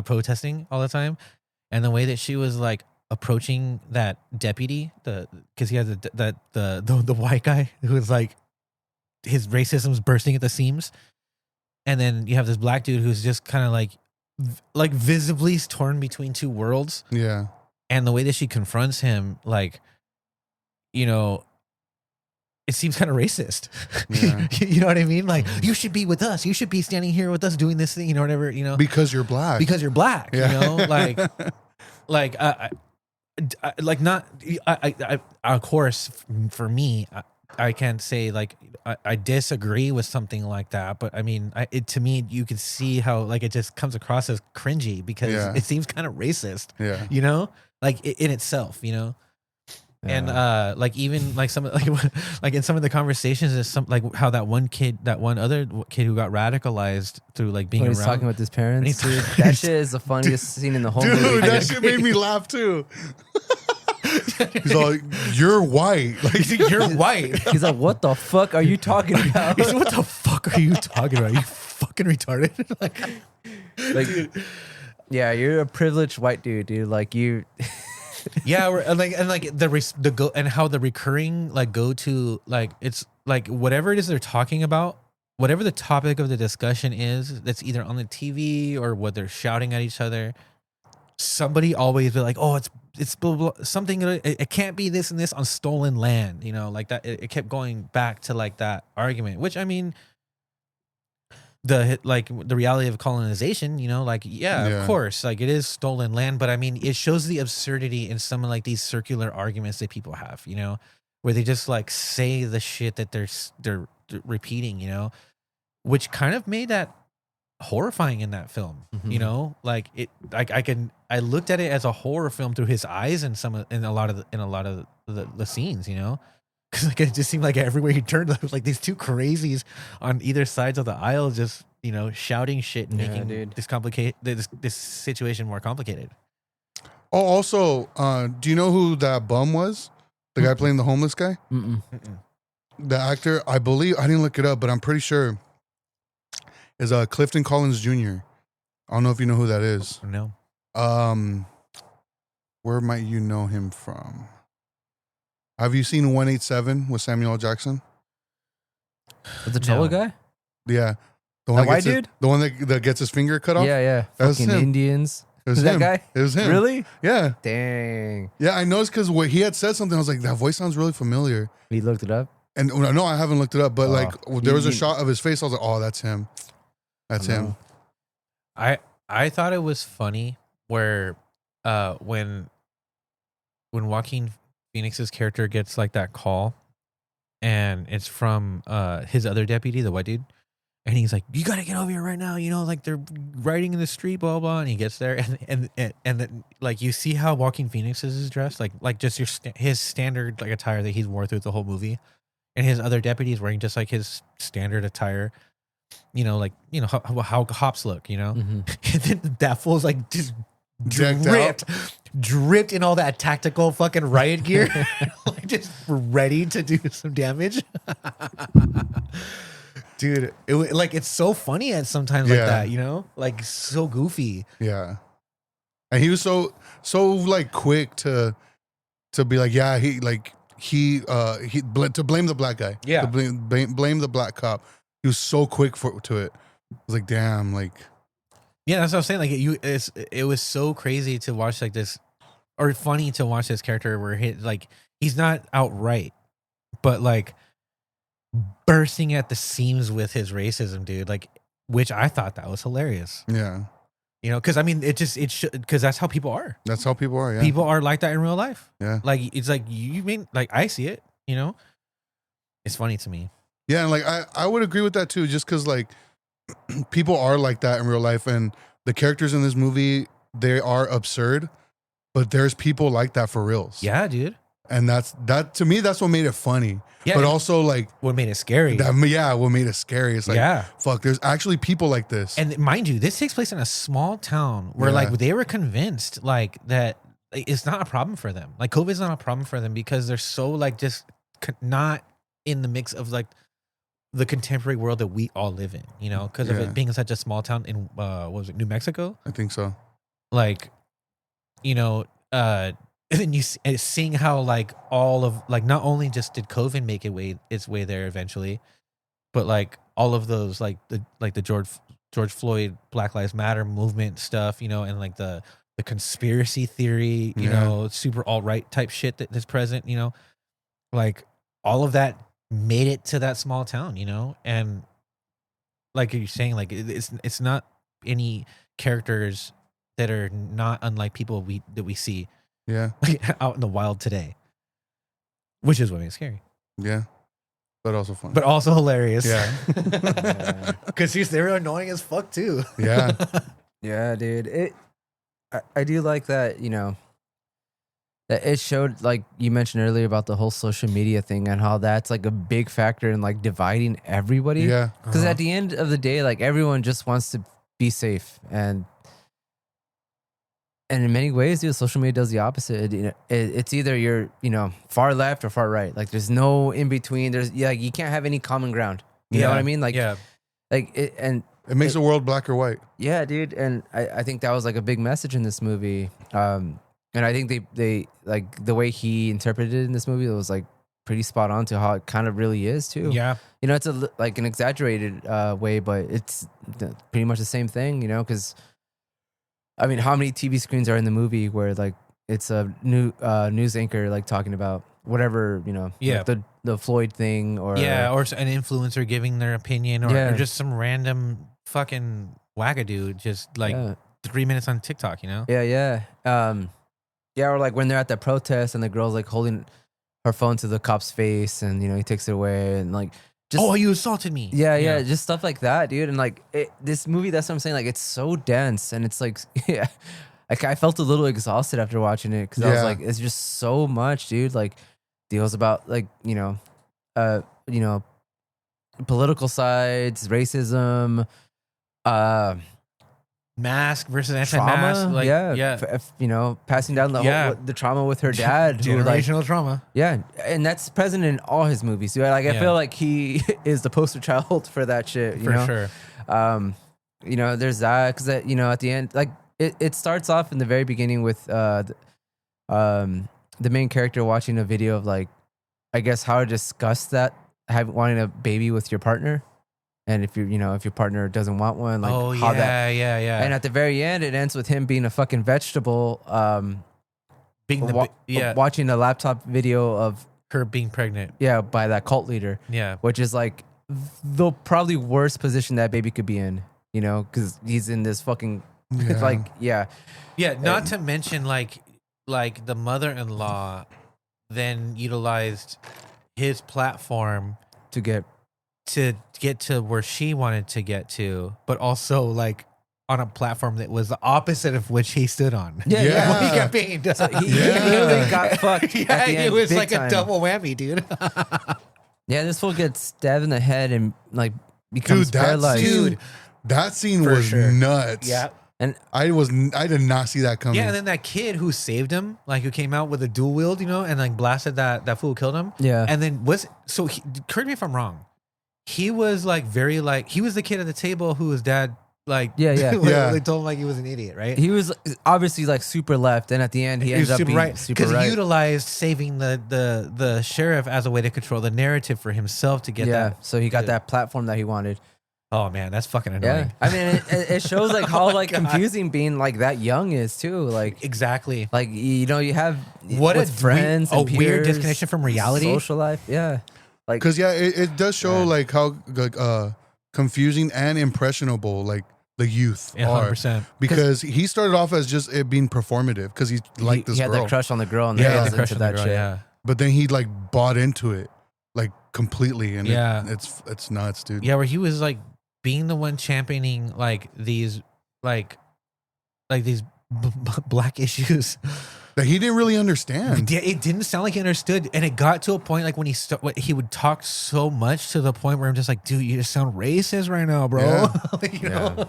protesting all the time, and the way that she was like approaching that deputy, because he has the white guy who is like his racism's bursting at the seams, and then you have this black dude who's just kind of like visibly torn between two worlds. Yeah, and the way that she confronts him, like, you know, it seems kind of racist. Yeah. You know what I mean? Like, you should be with us. You should be standing here with us doing this thing. You know, whatever. You know, because you're black. Because you're black. Yeah. You know, like. like not of course for me I can't say like I disagree with something like that, but I mean to me you can see how like it just comes across as cringy because Yeah. it seems kind of racist, Yeah. you know, like in itself, you know. And like even like some like in some of the conversations is some like how that one other kid who got radicalized through like being when he's around talking with his parents, he's dude, talking- that shit is the funniest scene in the whole movie. Dude, that dude. shit made me laugh too. He's all, you're white. Like, you're white. He's like, "What the fuck are you talking about?" He's, what the fuck are you talking about? You fucking retarded. Like, yeah, you're a privileged white dude. Like you. Yeah, and like the go and how the recurring like go to like it's like whatever it is they're talking about, whatever the topic of the discussion is, that's either on the TV or what they're shouting at each other. Somebody always be like, "Oh, it's blah, blah, something. It can't be this and this on stolen land," you know, like that. It kept going back to like that argument, which I mean. The reality of colonization, you know, like yeah, of course, like it is stolen land, but I mean it shows the absurdity in some of like these circular arguments that people have, you know, where they just like say the shit that they're repeating, you know, which kind of made that horrifying in that film, you know, like it like I looked at it as a horror film through his eyes in a lot of the scenes, you know. Because like it just seemed like everywhere he turned, there was like these two crazies on either sides of the aisle, just you know, shouting shit and making this situation more complicated. oh, also, do you know who that bum was? The guy playing the homeless guy? The actor, I believe, I didn't look it up, but I'm pretty sure is Clifton Collins Jr. I don't know if you know who that is. No. Where might you know him from? Have you seen 187 with Samuel L. Jackson? The Cholo guy? Yeah. The one That white dude? The one that gets his finger cut off? Yeah. That's Fucking him. Indians. It was Is him. that guy? It was him. Really? Yeah. Dang. Yeah, I noticed because what he had said something. I was like, that voice sounds really familiar. He looked it up? And no, I haven't looked it up, but like there was a he- shot of his face. I was like, oh, that's him. That's him. I thought it was funny where when Joaquin Phoenix's character gets like that call and it's from his other deputy, the white dude, and he's like, "You gotta get over here right now," you know, like they're riding in the street, blah blah. And he gets there, and then like you see how Joaquin Phoenix is dressed, like just his standard like attire that he's worn through the whole movie, and his other deputy is wearing just like his standard attire, you know, like you know how cops look, you know. And then that fool's like just dripped in all that tactical fucking riot gear, like just ready to do some damage. Dude, it's so funny at sometimes like that, you know, like so goofy. Yeah, and he was so like quick to be like, yeah, to blame the black guy, Yeah. to blame the black cop. He was so quick to it. I was like, damn, like. Yeah, that's what I was saying. Like it was so crazy to watch like this, or funny to watch this character where he's not outright, but like bursting at the seams with his racism, dude. Like, which I thought that was hilarious. Yeah, you know, because I mean, because that's how people are. That's how people are. Yeah, People are like that in real life. Yeah, like it's like you mean like I see it. You know, it's funny to me. Yeah, and like I would agree with that too, just because like people are like that in real life, and the characters in this movie, they are absurd, but there's people like that for reals. Yeah, dude. And that to me, that's what made it funny. Yeah, but also like what made it scary. What made it scary. It's like, fuck, there's actually people like this. And mind you, this takes place in a small town where like they were convinced like that it's not a problem for them. Like COVID's not a problem for them because they're so like just not in the mix of like the contemporary world that we all live in, you know, because of it being such a small town in what was it, New Mexico? I think so. Like, you know, and then seeing how like all of like not only just did COVID make its way there eventually, but like all of those like the George Floyd Black Lives Matter movement stuff, you know, and like the conspiracy theory, you know, super alt-right type shit that's present, you know, like all of that made it to that small town, you know, and like you're saying, like it's not any characters that are not unlike people that we see. Yeah. like out in the wild today, which is what makes it scary, Yeah. But also fun. but also hilarious. Yeah. Because they were annoying as fuck too. Yeah. Yeah, dude. I do like that, you know, that it showed, like you mentioned earlier, about the whole social media thing and how that's like a big factor in like dividing everybody. Yeah. Because at the end of the day, like everyone just wants to be safe, and in many ways, dude, social media does the opposite. You know, it's either you're, you know, far left or far right. Like there's no in between. There's you can't have any common ground. You know what I mean? Like like it, and It makes the world black or white. yeah, dude. And I think that was like a big message in this movie. And I think they like the way he interpreted it in this movie, it was like pretty spot on to how it kind of really is too. Yeah. You know, it's like an exaggerated way, but it's pretty much the same thing, you know, because I mean, how many TV screens are in the movie where like it's a new news anchor like talking about whatever, you know, like the Floyd thing, or or an influencer giving their opinion, or just some random fucking wagadoo just like 3 minutes on TikTok, you know? Yeah, or like when they're at the protest and the girl's like holding her phone to the cop's face, and you know he takes it away, and like just you assaulted me. Yeah, just stuff like that, dude. And like this movie, that's what I'm saying. Like it's so dense, and it's like like I felt a little exhausted after watching it because I was like, it's just so much, dude. Like deals about like you know, political sides, racism, mask versus anti-mask, trauma, like you know, passing down the trauma with her dad, generational trauma. Yeah, and that's present in all his movies. Dude. Like I feel like he is the poster child for that shit. You know? Sure. You know, there's that because you know at the end, like it starts off in the very beginning with the main character watching a video of like, I guess how to discuss that wanting a baby with your partner. And if your partner doesn't want one, like yeah. And at the very end, it ends with him being a fucking vegetable, watching a laptop video of her being pregnant. Yeah, by that cult leader. Yeah, which is like the probably worst position that baby could be in. You know, because he's in this fucking Not to mention like the mother-in-law then utilized his platform to get to where she wanted to get to, but also like on a platform that was the opposite of which he stood on. He campaigned. So he really got fucked. At the end, it was like time. A double whammy, dude. Yeah, this fool gets stabbed in the head and like becomes paralyzed. That scene was nuts. Yeah. And I did not see that coming. Yeah, and then that kid who saved him, like who came out with a dual wield, you know, and like blasted that fool who killed him. Yeah. And then correct me if I'm wrong. He was like he was the kid at the table who his dad like they told him like he was an idiot, right? He was obviously like super left, and at the end he ended up being super right because he utilized saving the sheriff as a way to control the narrative for himself to get that. So he got that platform that he wanted. Oh man, that's fucking annoying. Yeah, I mean, it shows like how like confusing being like that young is too. Like exactly, like you know you have friends, a weird disconnection from reality, social life. Yeah, like because it does show like how confusing and impressionable like the youth 100%. Because he started off as just it being performative because he liked this girl. He had that crush on the girl, and then into that shit. Yeah. But then he like bought into it like completely, and it's nuts, dude. Yeah, where he was like being the one championing like these like these black issues that he didn't really understand. Yeah, it didn't sound like he understood, and it got to a point like when he would talk so much to the point where I'm just like, dude, you just sound racist right now, bro. Yeah. Like, you know,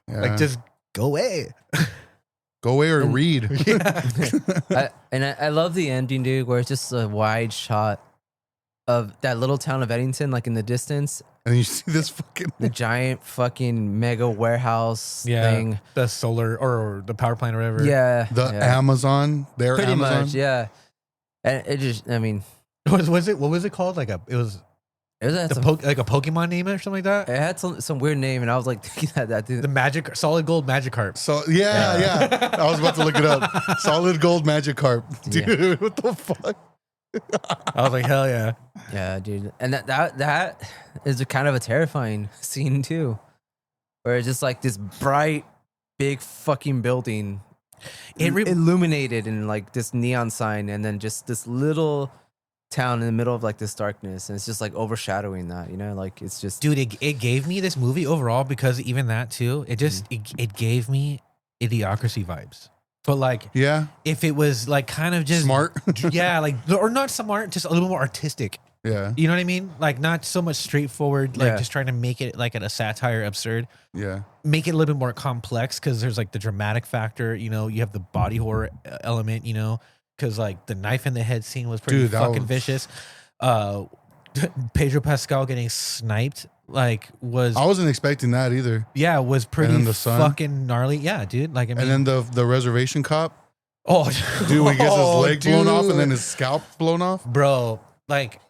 like just go away. Go away or read. Yeah. I love the ending, dude, where it's just a wide shot of that little town of Eddington, like in the distance. And you see this the giant fucking mega warehouse thing. The solar or the power plant or whatever. Yeah. Amazon. Their pretty Amazon. much, yeah. And it just, I mean. What was it called? Like it was like a Pokemon name or something like that? It had some weird name, and I was like thinking that dude. The solid gold Magikarp. So yeah. I was about to look it up. Solid gold Magikarp. Dude, what the fuck? I was like, hell yeah. Yeah, dude. And that is a kind of a terrifying scene too. Where it's just like this bright, big fucking building. illuminated in like this neon sign, and then just this little town in the middle of like this darkness, and it's just like overshadowing that, you know, like it's just Dude, it gave me this movie overall, because even that too, it just it gave me Idiocracy vibes. But like, Yeah. if it was like kind of just Smart. yeah, like, or not smart, just a little more artistic. Yeah. You know what I mean? Like, not so much straightforward, like Yeah. just trying to make it like a satire absurd. Yeah. Make it a little bit more complex, because there's like the dramatic factor, you know, you have the body horror element, you know, because like the knife in the head scene was pretty Dude, that fucking was- vicious. Pedro Pascal getting sniped like was I wasn't expecting that either. was pretty then the son. fucking gnarly. Yeah, dude. Like, I mean, And then the reservation cop, oh, dude, when he gets his oh, leg blown off and dude. then his scalp blown off. Bro, like,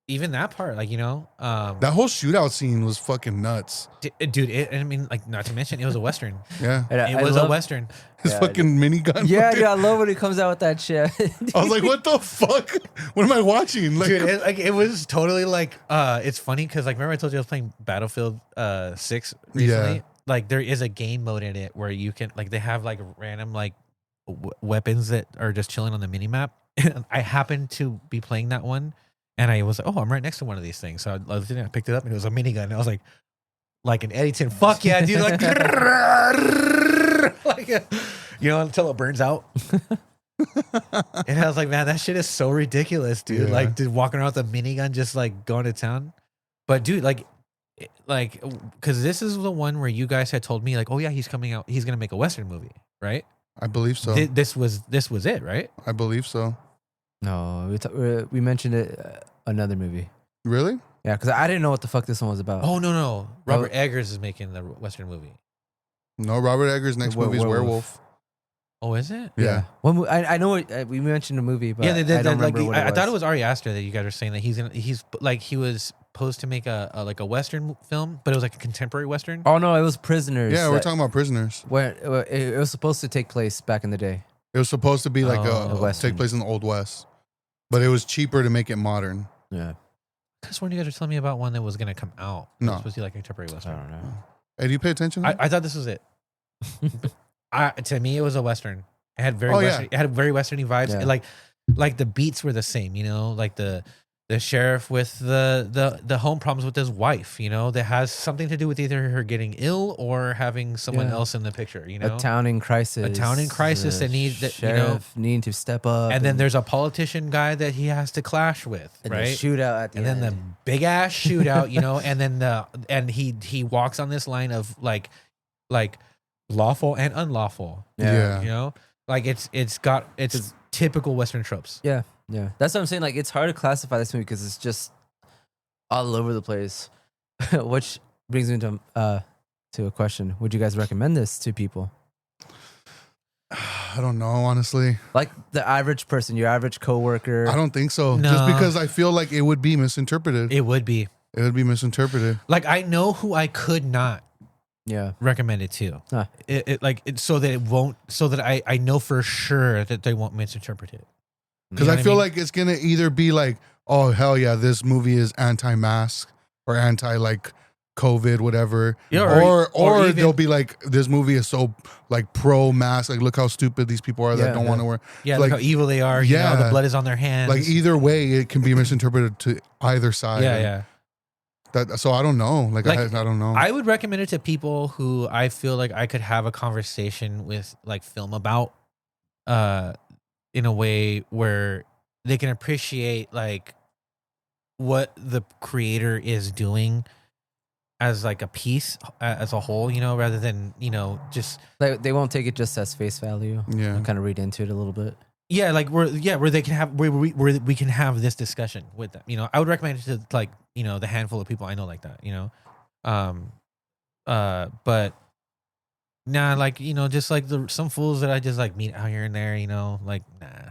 even that part, like, you know, That whole shootout scene was fucking nuts. dude. I mean, like, not to mention, it was a western. Yeah. And It was a western. His Yeah, fucking minigun. yeah, fucking- dude, I love when he comes out with that shit. I was like, what the fuck? What am I watching? Like, Dude, it was totally like, it's funny because, like, remember I told you I was playing Battlefield 6 recently? Yeah. Like, there is a game mode in it where you can, like, they have like random like weapons that are just chilling on the mini map. I happened to be playing that one, and I was like, oh, I'm right next to one of these things. So I picked it up, and it was a minigun. And I was like an Eddington, fuck yeah, dude, like, like, you know, until it burns out. And I was like, man, that shit is so ridiculous, dude. Yeah. Like, dude, walking around with a minigun, just like going to town. But dude, like, because this is the one where you guys had told me, like, oh yeah, he's coming out, he's gonna make a western movie, right? I believe so. This was it, right? I believe so. No, we mentioned it another movie. Really? Yeah, because I didn't know what the fuck this one was about. Oh no, Robert Eggers is making the western movie. No, Robert Eggers' next movie is Werewolf. Oh, is it? Yeah. Well, I know we mentioned a movie, but Yeah, I don't like, remember what I thought it was Ari Aster that you guys were saying that he's like, he was supposed to make a like a western film, but it was like a contemporary western. Oh no, it was Prisoners. Yeah, we're talking about Prisoners. Where it was supposed to take place back in the day. It was supposed to be like Oh, Western. take place in the Old West, but it was cheaper to make it modern. Yeah, Because when you guys were telling me about one that was gonna come out, it No. was supposed to be like a contemporary I western. don't know. Hey, do you pay attention? I thought this was it. To me, it was a western. It had very Oh, yeah. western, it had very westerny vibes. Yeah. And like the beats were the same, you know, like the sheriff with the home problems with his wife, you know, that has something to do with either her getting ill or having someone Yeah. else in the picture, you know. A town in crisis. that needs that, you know, sheriff needing to step up. And then there's a politician guy that he has to clash with, and the right? shootout at the And then end. the big ass shootout, you know, and then he walks on this line of like lawful and unlawful, Yeah. you know, like it's typical Western tropes. Yeah, that's what I'm saying. Like, it's hard to classify this movie because it's just all over the place. Which brings me to a question: would you guys recommend this to people? I don't know, honestly. Like the average person, your average coworker. I don't think so. No. Just because I feel like it would be misinterpreted. It would be It would be misinterpreted. like, I know who I could not Yeah, recommend it to. Huh. So that it won't. So that I know for sure that they won't misinterpret it. Because You know I what feel mean? like it's going to either be like, oh, hell yeah, this movie is anti-mask or anti-like COVID, whatever. Yeah, or even- they'll be like, this movie is so like pro-mask. Like, look how stupid these people are that Yeah, don't yeah. want to wear. Yeah, like, look how evil they are. You know, yeah. the blood is on their hands. Like either way, it can be misinterpreted to either side. yeah. So I don't know. Like Like, I don't know. I would recommend it to people who I feel like I could have a conversation with, like, film about, in a way where they can appreciate like what the creator is doing as like a piece, as a whole, you know, rather than, you know, just they won't take it just as face value. Yeah. and kind of read into it a little bit. like where they can have where we can have this discussion with them. You know, I would recommend it to, like, you know, the handful of people I know like that, you know. But nah, like, you know, just like some fools that I just like meet out here and there, you know, like, nah.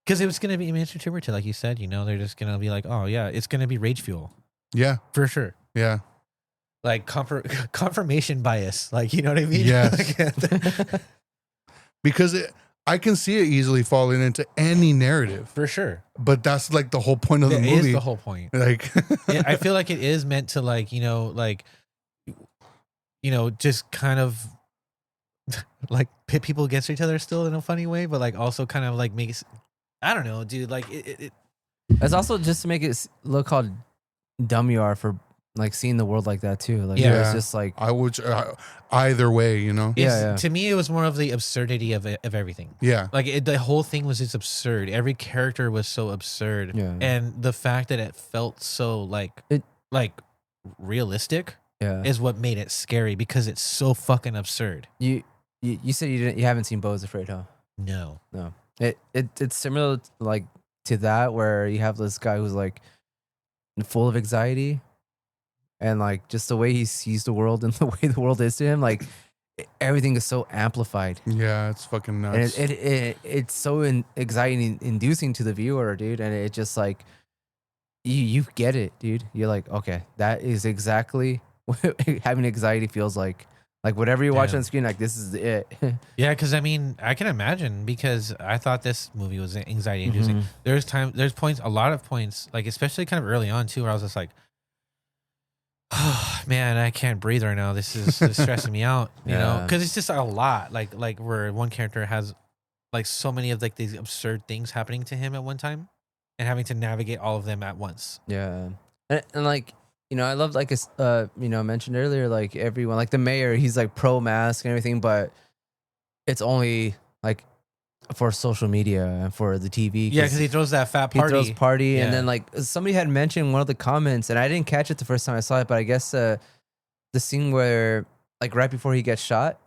Because it was gonna be misinterpreted, like you said, you know, they're just gonna be like, oh yeah, it's gonna be rage fuel. Yeah. For sure. Yeah. Like confirmation bias. Like, you know what I mean? Yes. Because I can see it easily falling into any narrative, For sure. but that's like the whole point of the That movie. is the whole point. Like, I feel like it is meant to, like, you know, just kind of like pit people against each other still in a funny way, but like also kind of like makes, I don't know, dude. Like it It's also just to make it look how dumb you are for like seeing the world like that too. Like Yeah. it's just like I would either way, you know. Yeah. To me, it was more of the absurdity of everything. Yeah, Like the whole thing was just absurd. Every character was so absurd, Yeah. and the fact that it felt so like realistic yeah. is what made it scary because it's so fucking absurd. You said you haven't seen Beau is Afraid, huh? No. It's similar like to that where you have this guy who's like full of anxiety and like just the way he sees the world and the way the world is to him, like everything is so amplified. yeah, it's fucking nuts. And it's so anxiety inducing to the viewer, dude. And it just like you get it, dude. You're like, okay, that is exactly what having anxiety feels like. Like whatever you watch Damn. on screen, like this is it. Yeah, because I mean, I can imagine because I thought this movie was anxiety inducing. Mhm. There's points, a lot of points, like especially kind of early on too, where I was just like, oh man, I can't breathe right now. This is stressing me out, you know, Yeah. because it's just a lot. Like where one character has like so many of like these absurd things happening to him at one time, and having to navigate all of them at once. Yeah, and like I love like I mentioned earlier, like everyone, like the mayor, he's like pro mask and everything, but it's only like for social media and for the TV. Yeah, because he throws that fat he party. throws party, Yeah. and then like somebody had mentioned one of the comments, and I didn't catch it the first time I saw it, but I guess the scene where like right before he gets shot,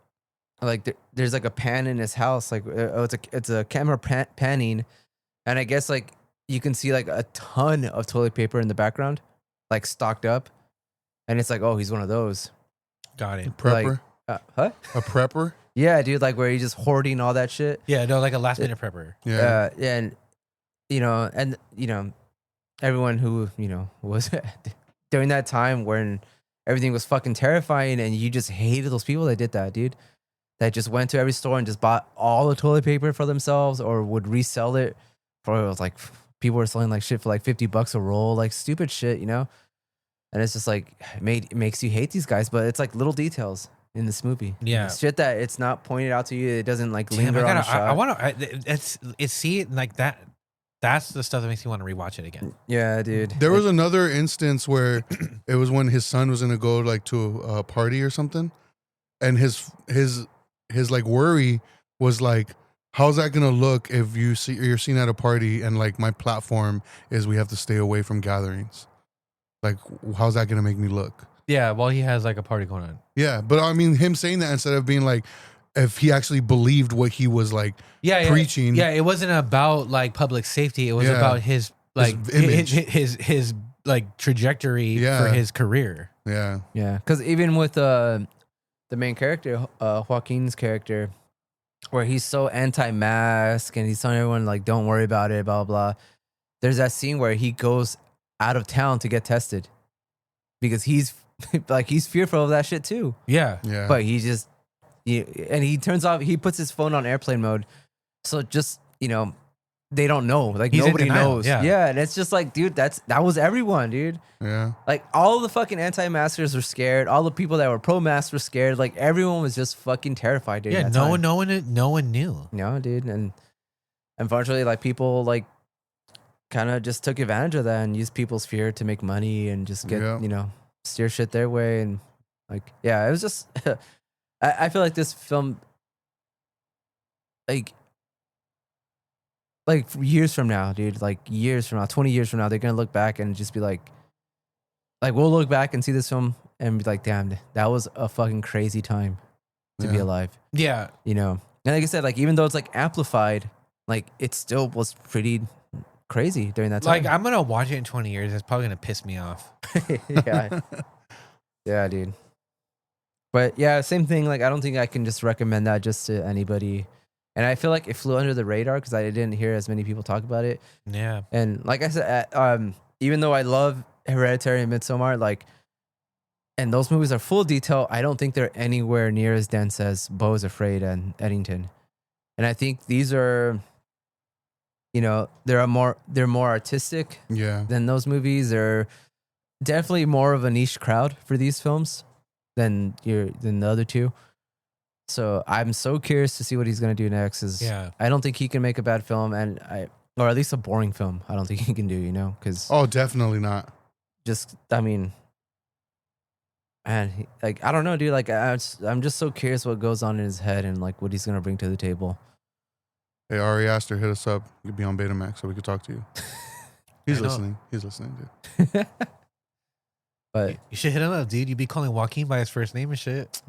like there's like a pan in his house, like it's a camera panning, and I guess like you can see like a ton of toilet paper in the background, like stocked up, and it's like, oh, he's one of those. Got it. Prepper, Huh? a prepper. Yeah, dude, like where he's just hoarding all that shit. Yeah, no, like a last minute prepper. Yeah, And everyone who was during that time when everything was fucking terrifying, and you just hated those people that did that, dude. That just went to every store and just bought all the toilet paper for themselves, or would resell it for like people were selling like shit for like $50 a roll, like stupid shit, And it's just like it makes you hate these guys, but it's like little details in this movie. Yeah. It's shit that it's not pointed out to you. It doesn't like Damn, linger on a shot. I want to. It's see like that. That's the stuff that makes me want to rewatch it again. Yeah, dude. there was another instance where it was when his son was gonna go like to a party or something, and his like worry was like, how's that gonna look if you're seen at a party and like my platform is we have to stay away from gatherings. Like, how's that gonna make me look? Yeah, while he has like a party going on. Yeah, but I mean, him saying that instead of being like, if he actually believed what he was like preaching. Yeah, it wasn't about like public safety. It was Yeah. about his like image. his like trajectory Yeah. for his career. Yeah, Yeah, because even with the main character, Joaquin's character, where he's so anti-mask and he's telling everyone like, "Don't worry about it," blah blah. There's that scene where he goes out of town to get tested because he's like he's fearful of that shit too. Yeah. yeah. But he just and he turns off. He puts his phone on airplane mode, so just they don't know. Like He's in nobody denial, knows. yeah. And it's just like, dude, that was everyone, dude. yeah. Like all the fucking anti-maskers were scared. All the people that were pro-mask were scared. Like everyone was just fucking terrified, dude. Yeah, no one knew. No, dude. And unfortunately, like people like kind of just took advantage of that and used people's fear to make money and just get Yeah. steer shit their way. And like, yeah, it was just. I feel like this film, like years from now, dude, like years from now, 20 years from now, they're gonna look back and just be like we'll look back and see this film and be like, damn, that was a fucking crazy time to be Yeah. alive, Yeah. And like I said, like even though it's like amplified, like it still was pretty crazy during that time. Like I'm gonna watch it in 20 years. It's probably gonna piss me off. yeah, dude. But yeah, same thing. Like I don't think I can just recommend that just to anybody. And I feel like it flew under the radar because I didn't hear as many people talk about it. Yeah. And like I said, even though I love Hereditary and Midsommar, like, and those movies are full detail, I don't think they're anywhere near as dense as Beau is Afraid and Eddington. And I think these are, they're more artistic Yeah. than those movies. They're definitely more of a niche crowd for these films than the other two. So I'm so curious to see what he's gonna do next. I don't think he can make a bad film, or at least a boring film. I don't think he can do. Because Oh, definitely not. Man, I don't know, dude. I'm just so curious what goes on in his head and like what he's gonna bring to the table. Hey, Ari Aster, hit us up. You'd be on Betamax so we could talk to you. He's listening. He's listening, dude. But you should hit him up, dude. You'd be calling Joaquin by his first name and shit.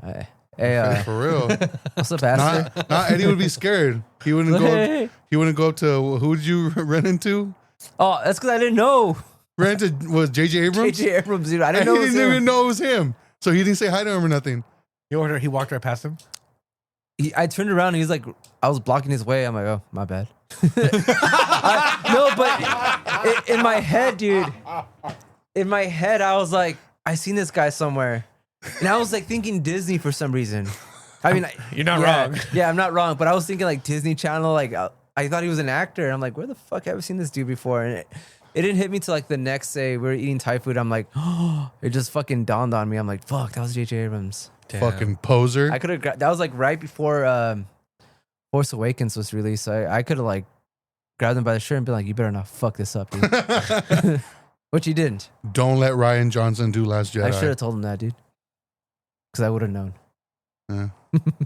Hey, for real. what's up, Aster? Not Eddie would be scared. He wouldn't go. Hey. He wouldn't go up to who did you run into? Oh, that's because I didn't know. Ran into was J.J. Abrams. J.J. Abrams, dude. I didn't know. He didn't even know it was him. So he didn't say hi to him or nothing. He walked right past him. I turned around and he's like, I was blocking his way. I'm like, oh, my bad. No, but in my head, dude. In my head, I was like, I seen this guy somewhere, and I was like thinking Disney for some reason. I mean, you're not wrong. Yeah, I'm not wrong, but I was thinking like Disney Channel. Like I thought he was an actor, and I'm like, where the fuck have I seen this dude before? And it didn't hit me till like the next day. We were eating Thai food. I'm like, oh, it just fucking dawned on me. I'm like, fuck, that was J.J. Abrams. Damn. Fucking poser. I could have. That was like right before Force Awakens was released. So I could have like grabbed him by the shirt and been like, you better not fuck this up, dude. Which he didn't. Don't let Ryan Johnson do Last Jedi. I should have told him that, dude. Because I would have known. Yeah.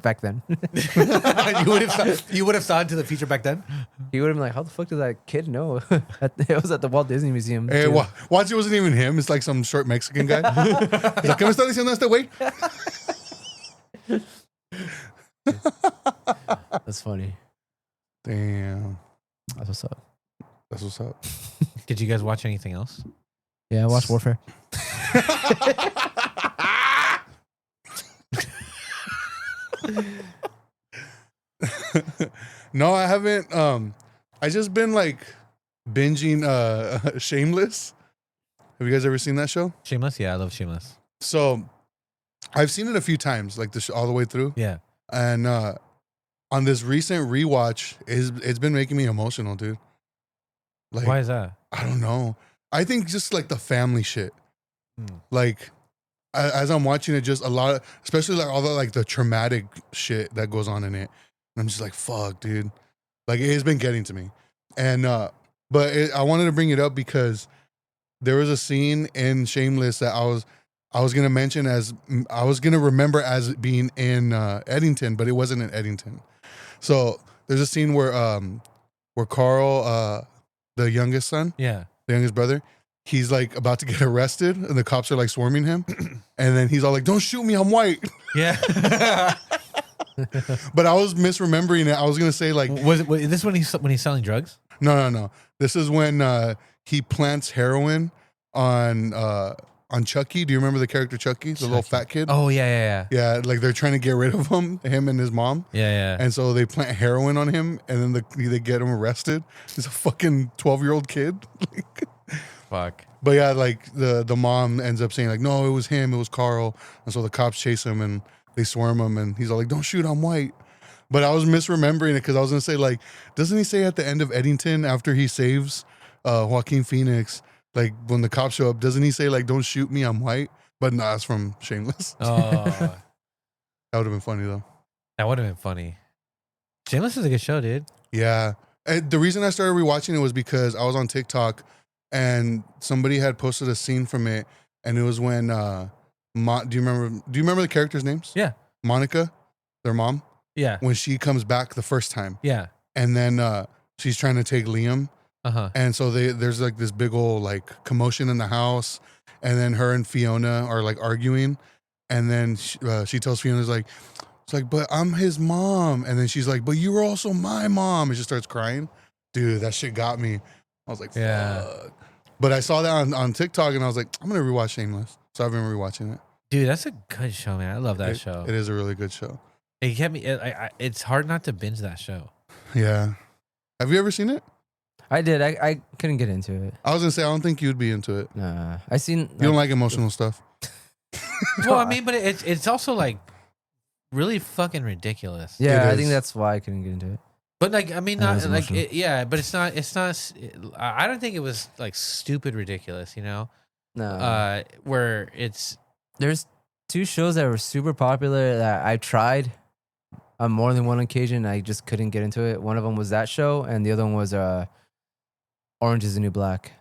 Back then. you would have saw into the future back then? He would have been like, how the fuck did that kid know? It was at the Walt Disney Museum. Hey, watch, it wasn't even him. It's like some short Mexican guy. He's like, ¿qué me está diciendo este güey? That's funny. Damn. That's what's up. That's what's up. Did you guys watch anything else? Yeah, I watched Warfare. No, I haven't. I just been like binging Shameless. Have you guys ever seen that show? Shameless? Yeah, I love Shameless. So I've seen it a few times, like all the way through. Yeah. And on this recent rewatch, it's been making me emotional, dude. Like, why is that? I don't know. I think just like the family shit. Like as I'm watching it, just a lot of, especially like all the like the traumatic shit that goes on in it. And I'm just like, fuck, dude. Like it has been getting to me. And but I wanted to bring it up because there was a scene in Shameless that I was gonna mention I was gonna remember as being in Eddington, but it wasn't in Eddington. So there's a scene where Carl, the youngest son, the youngest brother, he's like about to get arrested, and the cops are like swarming him, and then he's all like, "Don't shoot me, I'm white." Yeah. But I was misremembering it. I was gonna say like, was this when he's selling drugs? No. This is when he plants heroin on Chucky. Do you remember the character Chucky, the little fat kid? Oh yeah. Yeah, like they're trying to get rid of him and his mom. Yeah. And so they plant heroin on him, and then they get him arrested. He's a fucking 12-year-old kid. Fuck. But yeah, like the mom ends up saying like, no, it was him, it was Carl. And so the cops chase him and they swarm him, and he's all like, don't shoot, I'm white. But I was misremembering it because I was gonna say like, doesn't he say at the end of Eddington after he saves Joaquin Phoenix, like when the cops show up, doesn't he say like, don't shoot me, I'm white? But no, that's from Shameless. Oh. That would have been funny though. That would have been funny. Shameless is a good show, dude. Yeah. And the reason I started rewatching it was because I was on TikTok and somebody had posted a scene from it, and it was when do you remember the characters' names? Yeah. Monica, their mom. Yeah. When she comes back the first time. Yeah. And then she's trying to take Liam. Uh-huh. And so there's like this big old like commotion in the house, and then her and Fiona are like arguing, and then she tells Fiona's like, it's like, but I'm his mom, and then she's like, but you were also my mom, and she starts crying. Dude, that shit got me. I was like, fuck. Yeah. But I saw that on TikTok, and I was like, I'm gonna rewatch Shameless. So I've been rewatching it. Dude, that's a good show, man. I love that show. It is a really good show. It kept me. It's hard not to binge that show. Yeah. Have you ever seen it? I did. I couldn't get into it. I was gonna say I don't think you'd be into it. Nah. I seen. You don't like emotional stuff. Well, I mean, but it's also like really fucking ridiculous. Yeah, I think that's why I couldn't get into it. But like, I mean, And it not was like, emotional. but it's not. I don't think it was like stupid ridiculous. You know, No. where it's There's two shows that were super popular that I tried, on more than one occasion. I just couldn't get into it. One of them was that show, and the other one was Orange is the New Black.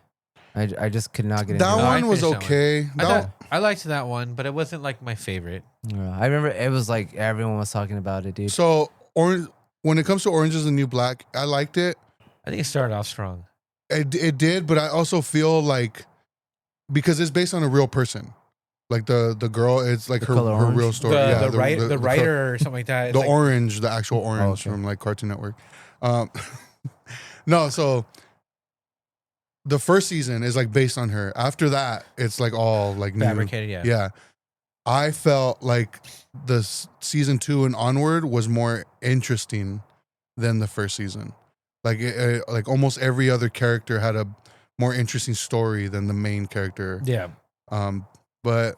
I just could not get into That it. one was finished that one. okay. I liked that one, but it wasn't like my favorite. Yeah, I remember it was like everyone was talking about it, dude. So when it comes to Orange is the New Black, I liked it. I think it started off strong. It did, but I also feel like because it's based on a real person, like the girl, it's like her Orange? real story. The writer or something like that. The It's like, orange, the actual orange okay. from like Cartoon Network. No, so the first season is like based on her. After that, it's like all like new. fabricated, yeah. Yeah. I felt like the season 2 and onward was more interesting than the first season. Like like almost every other character had a more interesting story than the main character. Yeah. But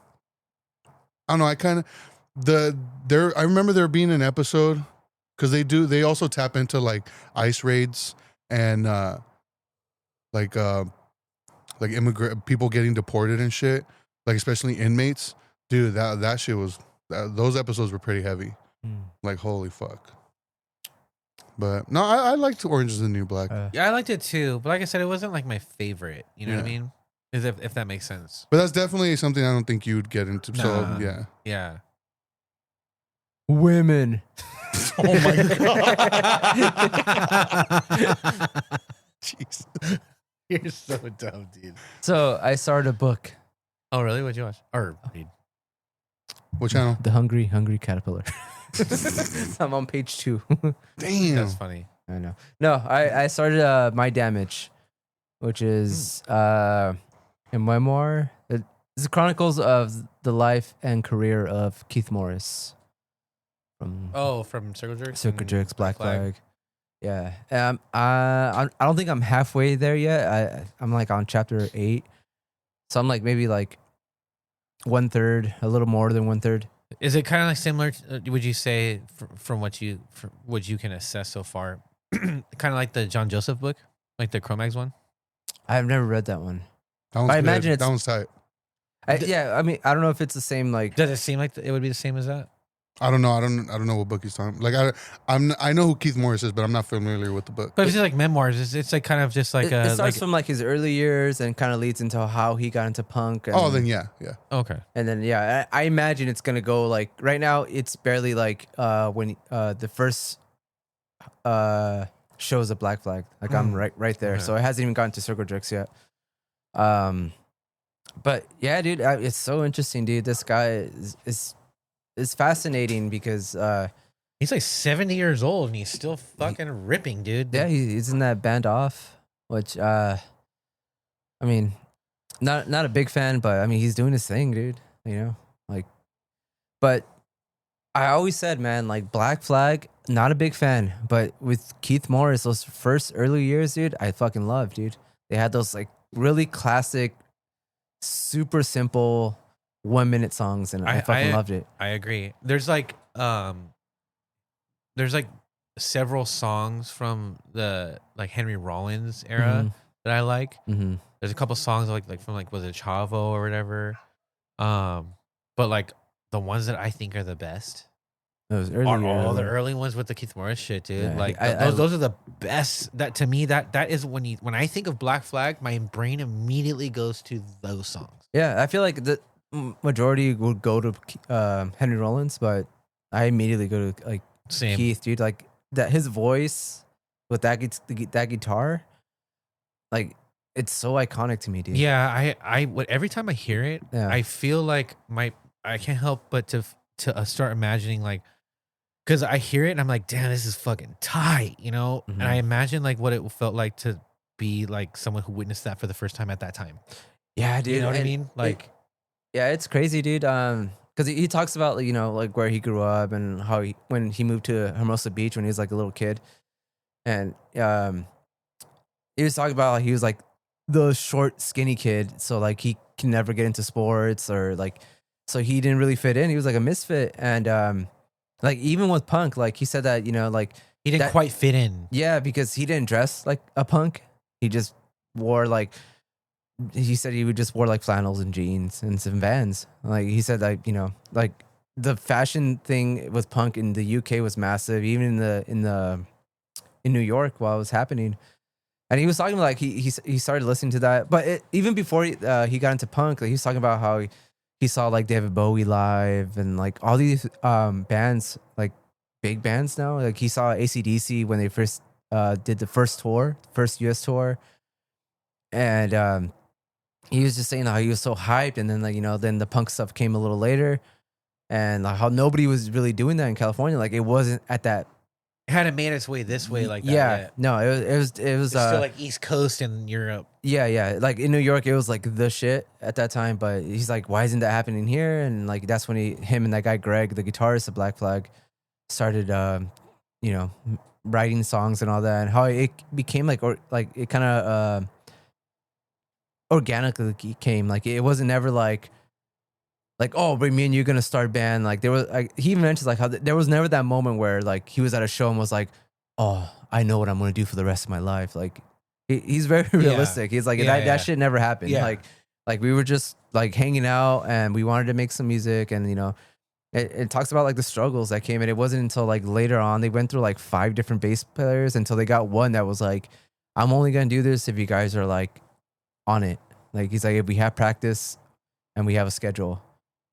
I don't know. I kind of I remember there being an episode because they also tap into like ICE raids and like immigrant people getting deported and shit. Like especially inmates. Dude, that shit was those episodes were pretty heavy. Like holy fuck. But no, I liked Orange is the New Black. Yeah, I liked it too. But like I said, it wasn't like my favorite. You know what I Yeah. mean? If that makes sense. But that's definitely something I don't think you'd get into. So Nah. yeah. Yeah. Women. Oh my god. Jeez. You're so dumb, dude. So I started a book, Oh, really? What'd you watch? Or read? What channel? The Hungry Caterpillar. I'm on page 2. Damn. That's funny. I know. No, I started My Damage, which is a memoir. It's the chronicles of the life and career of Keith Morris from From Circle Jerks? Circle and Jerks, Black Flag. Yeah. I don't think I'm halfway there yet. I'm like on chapter 8. So I'm like maybe like 1/3, a little more than 1/3. Is it kind of like similar? Would you say from what you can assess so far, kind of like the John Joseph book, like the Cro-Mags one? I've never read that one. That one's I good. imagine it's- that one's tight. I mean, I don't know if it's the same like. Does it seem like it would be the same as that? I don't know. I don't know what book he's talking. Like I know who Keith Morris is, but I'm not familiar with the book. But if it's like memoirs, it's like kind of just like It starts like from like his early years and kind of leads into how he got into punk. And, Oh, then yeah. okay. And then I imagine it's gonna go like right now. It's barely like when the first shows of Black Flag. Like I'm right there. Okay. So it hasn't even gotten to Circle Jerks yet. But yeah, dude, it's so interesting, dude. This guy is fascinating because He's like 70 years old and he's still fucking ripping, dude. yeah, he's in that band Off, which I mean, not a big fan, but I mean he's doing his thing, dude. You know, like, but I always said, man, like Black Flag, not a big fan, but with Keith Morris, those first early years, dude, I fucking love, dude. They had those like really classic, super simple 1-minute songs, and I fucking loved it. I agree. There's like several songs from the like Henry Rollins era that I like. Mm-hmm. There's a couple songs like from like was it Chavo or whatever. But like the ones that I think are the best Those early are years, all the early ones with the Keith Morris shit, dude. Yeah, like I- those are the best. That to me that is when I think of Black Flag, my brain immediately goes to those songs. Yeah, I feel like the majority would go to Henry Rollins, but I immediately go to like Same. Keith, dude. Like that, his voice with that guitar, like it's so iconic to me, dude. Yeah, every time I hear it, Yeah. I feel like I can't help but to start imagining like, because I hear it and I'm like, damn, this is fucking tight, you know. Mhm. And I imagine like what it felt like to be like someone who witnessed that for the first time at that time. Yeah, dude. You know what I and mean? Like, yeah, it's crazy, dude. Because he talks about like, you know, like where he grew up and how when he moved to Hermosa Beach when he was like a little kid, and he was talking about like he was like the short, skinny kid, so like he can never get into sports or like, so he didn't really fit in. He was like a misfit, and like even with punk, like he said that, you know, like he didn't that- quite fit in. yeah, because he didn't dress like a punk. He just wore like, he said he would just wore like flannels and jeans and some Vans. Like he said, like, you know, like the fashion thing with punk in the UK was massive, even in New York while it was happening. And he was talking like he started listening to that, but even before he got into punk, like, he was talking about how he saw like David Bowie live and like all these bands, like big bands now. Like he saw AC/DC when they first did the first US tour, and he was just saying how he was so hyped, and then like then the punk stuff came a little later, and like how nobody was really doing that in California. Like it wasn't at that. It hadn't made its way this way like that Yeah, yet. no, it was It's still like East Coast in Europe. yeah. Like in New York, it was like the shit at that time. But he's like, why isn't that happening here? And like that's when him and that guy Greg, the guitarist of Black Flag, started writing songs and all that, and how it became like it kind of organically came. Like it wasn't never like oh, but me and you're gonna start band. Like there was like he even mentions like how there was never that moment where like he was at a show and was like, oh, I know what I'm gonna do for the rest of my life. Like he's very realistic. He's like that shit never happened. Yeah. Like we were just like hanging out and we wanted to make some music, and it talks about like the struggles that came in. It wasn't until like later on they went through like 5 different bass players until they got one that was like, I'm only gonna do this if you guys are like on it. Like he's like, if we have practice and we have a schedule.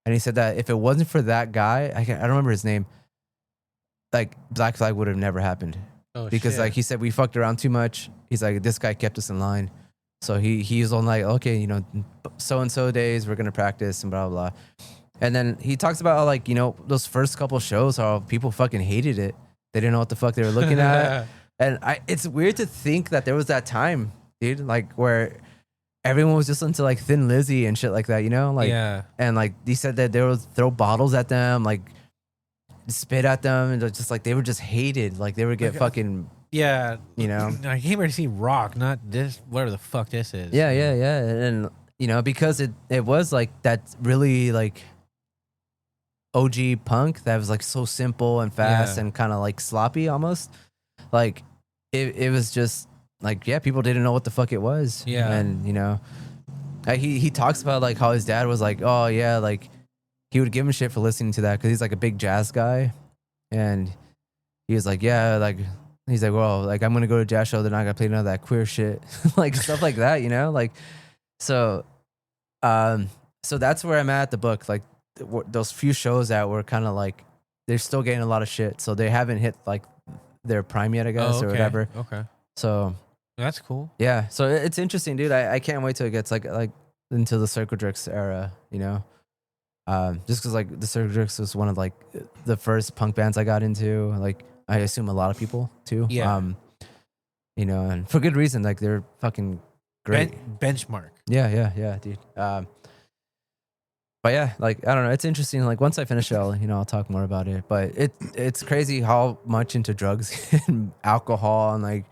And he said that if it wasn't for that guy, I don't remember his name, like Black Flag would have never happened. Oh, because shit. like he said, we fucked around too much. He's like, this guy kept us in line. So he was on like, okay, so-and-so days we're going to practice and blah, blah, blah. And then he talks about how, like, those first couple shows, how people fucking hated it. They didn't know what the fuck they were looking at. And it's weird to think that there was that time, dude, like where everyone was just into like Thin Lizzy and shit like that, like, yeah. And like he said that they would throw bottles at them, like spit at them, and just like they were just hated, like they would get fucking I came here to see rock, not this whatever the fuck this is. Yeah, and because it was like that really like OG punk that was like so simple and fast and kind of like sloppy almost, like it was just like, yeah, people didn't know what the fuck it was. Yeah. And, he talks about like how his dad was like, oh yeah, like he would give him shit for listening to that because he's like a big jazz guy. And he was like, yeah, like, he's like, well, like I'm going to go to a jazz show. They're not going to play none of that queer shit. Like stuff like that, like, so that's where I'm at the book. Like those few shows that were kind of like, they're still getting a lot of shit. So they haven't hit like their prime yet, I guess, or whatever. Okay. So that's cool. Yeah, so it's interesting, dude. I can't wait till it gets like into the Circle Jerks era, just because like the Circle Jerks was one of like the first punk bands I got into. Like I assume a lot of people too. Yeah. And for good reason. Like they're fucking great. Benchmark. Yeah, dude. But yeah, like I don't know. It's interesting. Like once I finish it, I'll talk more about it. But it's crazy how much into drugs and alcohol and like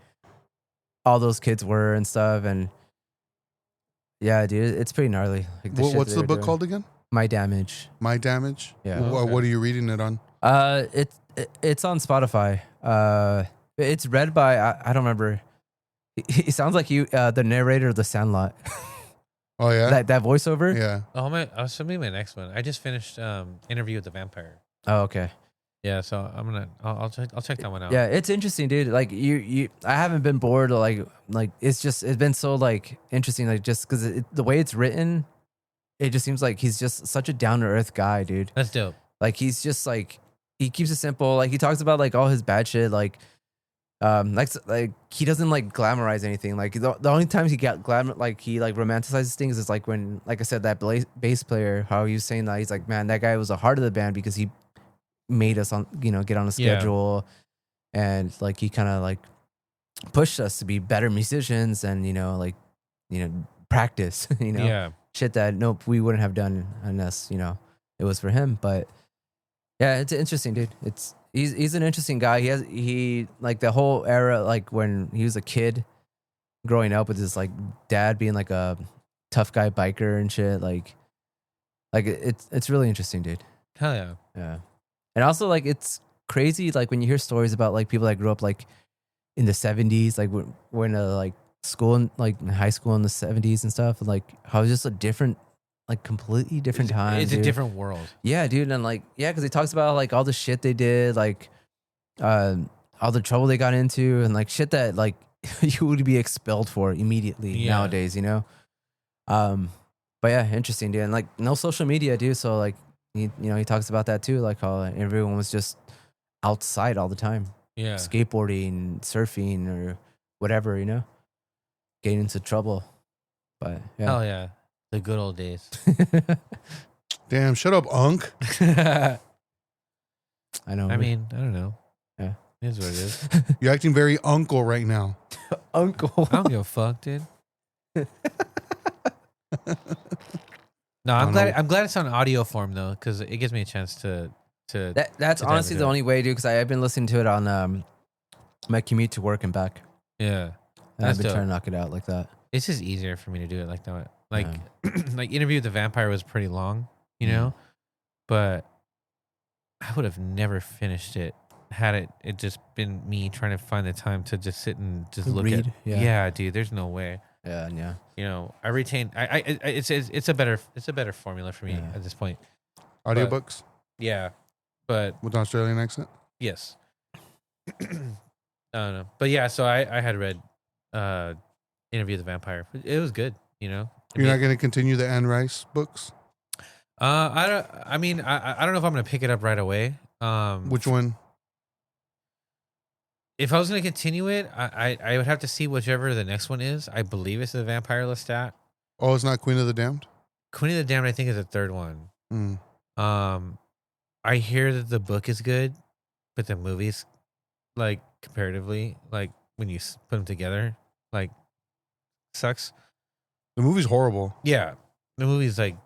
all those kids were and stuff. And yeah, dude, it's pretty gnarly. Like what's the book called again? My Damage. My Damage. Yeah. What are you reading it on? It's on Spotify. It's read by I don't remember. He sounds like the narrator of The Sandlot. Oh yeah, that voiceover. Yeah. Oh, should be my next one. I just finished Interview with the Vampire. Oh, okay. Yeah, so I'll check that one out. Yeah, it's interesting, dude. Like I haven't been bored. Like it's been so like interesting. Like just because the way it's written, it just seems like he's just such a down to earth guy, dude. That's dope. Like he's just like he keeps it simple. Like he talks about like all his bad shit. Like he doesn't like glamorize anything. Like the only times he got he romanticizes things is like when, like I said, that bass player, how he was saying that he's like, man, that guy was the heart of the band because he made us on get on a schedule, and like he kind of like pushed us to be better musicians and practice shit that we wouldn't have done unless it was for him. But yeah, it's interesting, dude. He's an interesting guy. He like the whole era, like when he was a kid growing up with his like dad being like a tough guy biker and shit, like it's really interesting, dude. Hell yeah. And also, like, it's crazy, like, when you hear stories about, like, people that grew up, like, in the 70s, like, we're in a, like, school, like, high school in the 70s and stuff, and, like, how it's just a different like completely different time. It's dude. a different world. Yeah, dude, and like because he talks about like all the shit they did, like all the trouble they got into, and like shit that like you would be expelled for immediately nowadays, you know. But yeah, interesting, dude. And like no social media, dude. So like he talks about that too, like how everyone was just outside all the time, Yeah. skateboarding, surfing, or whatever, you know, getting into trouble. But yeah, Hell yeah, the good old days. Damn, shut up, Unk. I know. I mean, I don't know. Yeah. It is what it is. You're acting very uncle right now. Uncle. I don't give a fuck, dude. No, I I'm don't glad. know. I'm glad it's on audio form though, because it gives me a chance to. That's to dive honestly into the it. only way, dude. Because I've been listening to it on my commute to work and back, Yeah, and That's I've been dope. trying to knock it out like that. it's just easier for me to do it like that. Like, like Interview with the Vampire was pretty long, you know, but I would have never finished it had it just been me trying to find the time to just sit and just look at. Read, yeah. Yeah, dude. There's no way. Yeah, yeah. You know, I retain. It's a better formula for me Yeah. at this point. Audiobooks Yeah, but with an Australian accent. yes. I don't know, but yeah. So I had read Interview with the Vampire. It was good. You know. You're not going to continue the Anne Rice books? I don't. I mean, I don't know if I'm gonna pick it up right away. Which one? If I was gonna continue it, I would have to see whichever the next one is. I believe it's the Vampire Lestat. Oh, it's not Queen of the Damned? Queen of the Damned, I think, is the third one. Mm. I hear that the book is good, but the movies, like comparatively, like when you put them together, like sucks. The movie's horrible. Yeah, the movie's like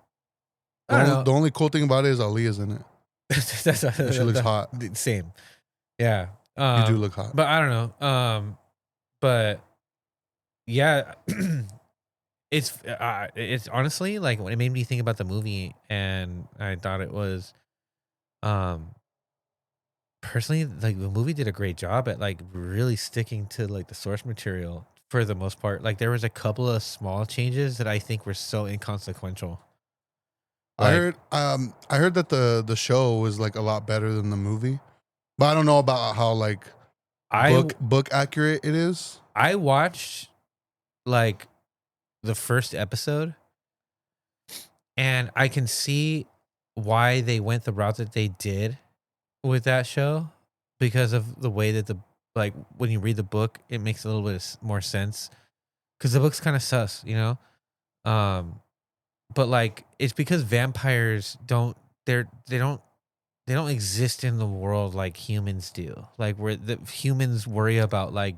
The I don't only, know. the only cool thing about it is Aaliyah's in it. She looks hot. Same. Yeah. You do look hot. But I don't know. But yeah, it's honestly like when it made me think about the movie, and I thought it was, personally, like the movie did a great job at like really sticking to like the source material for the most part. Like there was a couple of small changes that I think were so inconsequential. I heard that the show was like a lot better than the movie, but I don't know about how like book accurate it is. I watched like the first episode, and I can see why they went the route that they did with that show, because of the way that like when you read the book, it makes a little bit more sense, because the book's kind of sus, you know. But like it's because vampires they don't exist in the world like humans do. Like where the humans worry about like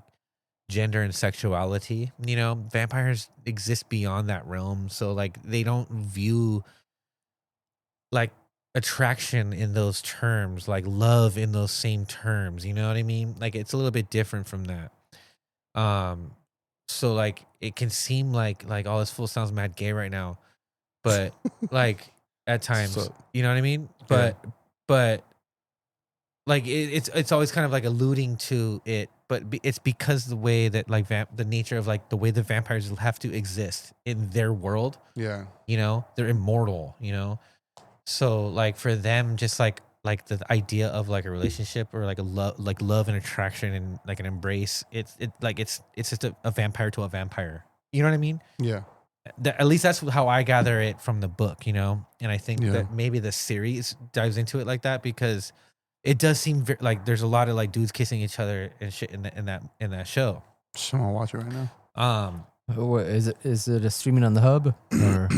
gender and sexuality, you know, vampires exist beyond that realm. So like they don't view like attraction in those terms, like love in those same terms, you know what I mean? Like it's a little bit different from that. So like it can seem like oh, this fool sounds mad gay right now, but like at times, So- you know what I mean? But like it's always kind of like alluding to it, but it's because the way that like the nature of like the way the vampires have to exist in their world, Yeah. you know, they're immortal, you know. So like for them, just like the idea of like a relationship or like a love and attraction and like an embrace, it's just a vampire to a vampire, you know what I mean? Yeah. At least that's how I gather it from the book, you know. And I think Yeah. that maybe the series dives into it like that, because it does seem like there's a lot of like dudes kissing each other and shit in that show. So I'm gonna watch it right now. What, is it a streaming on the hub or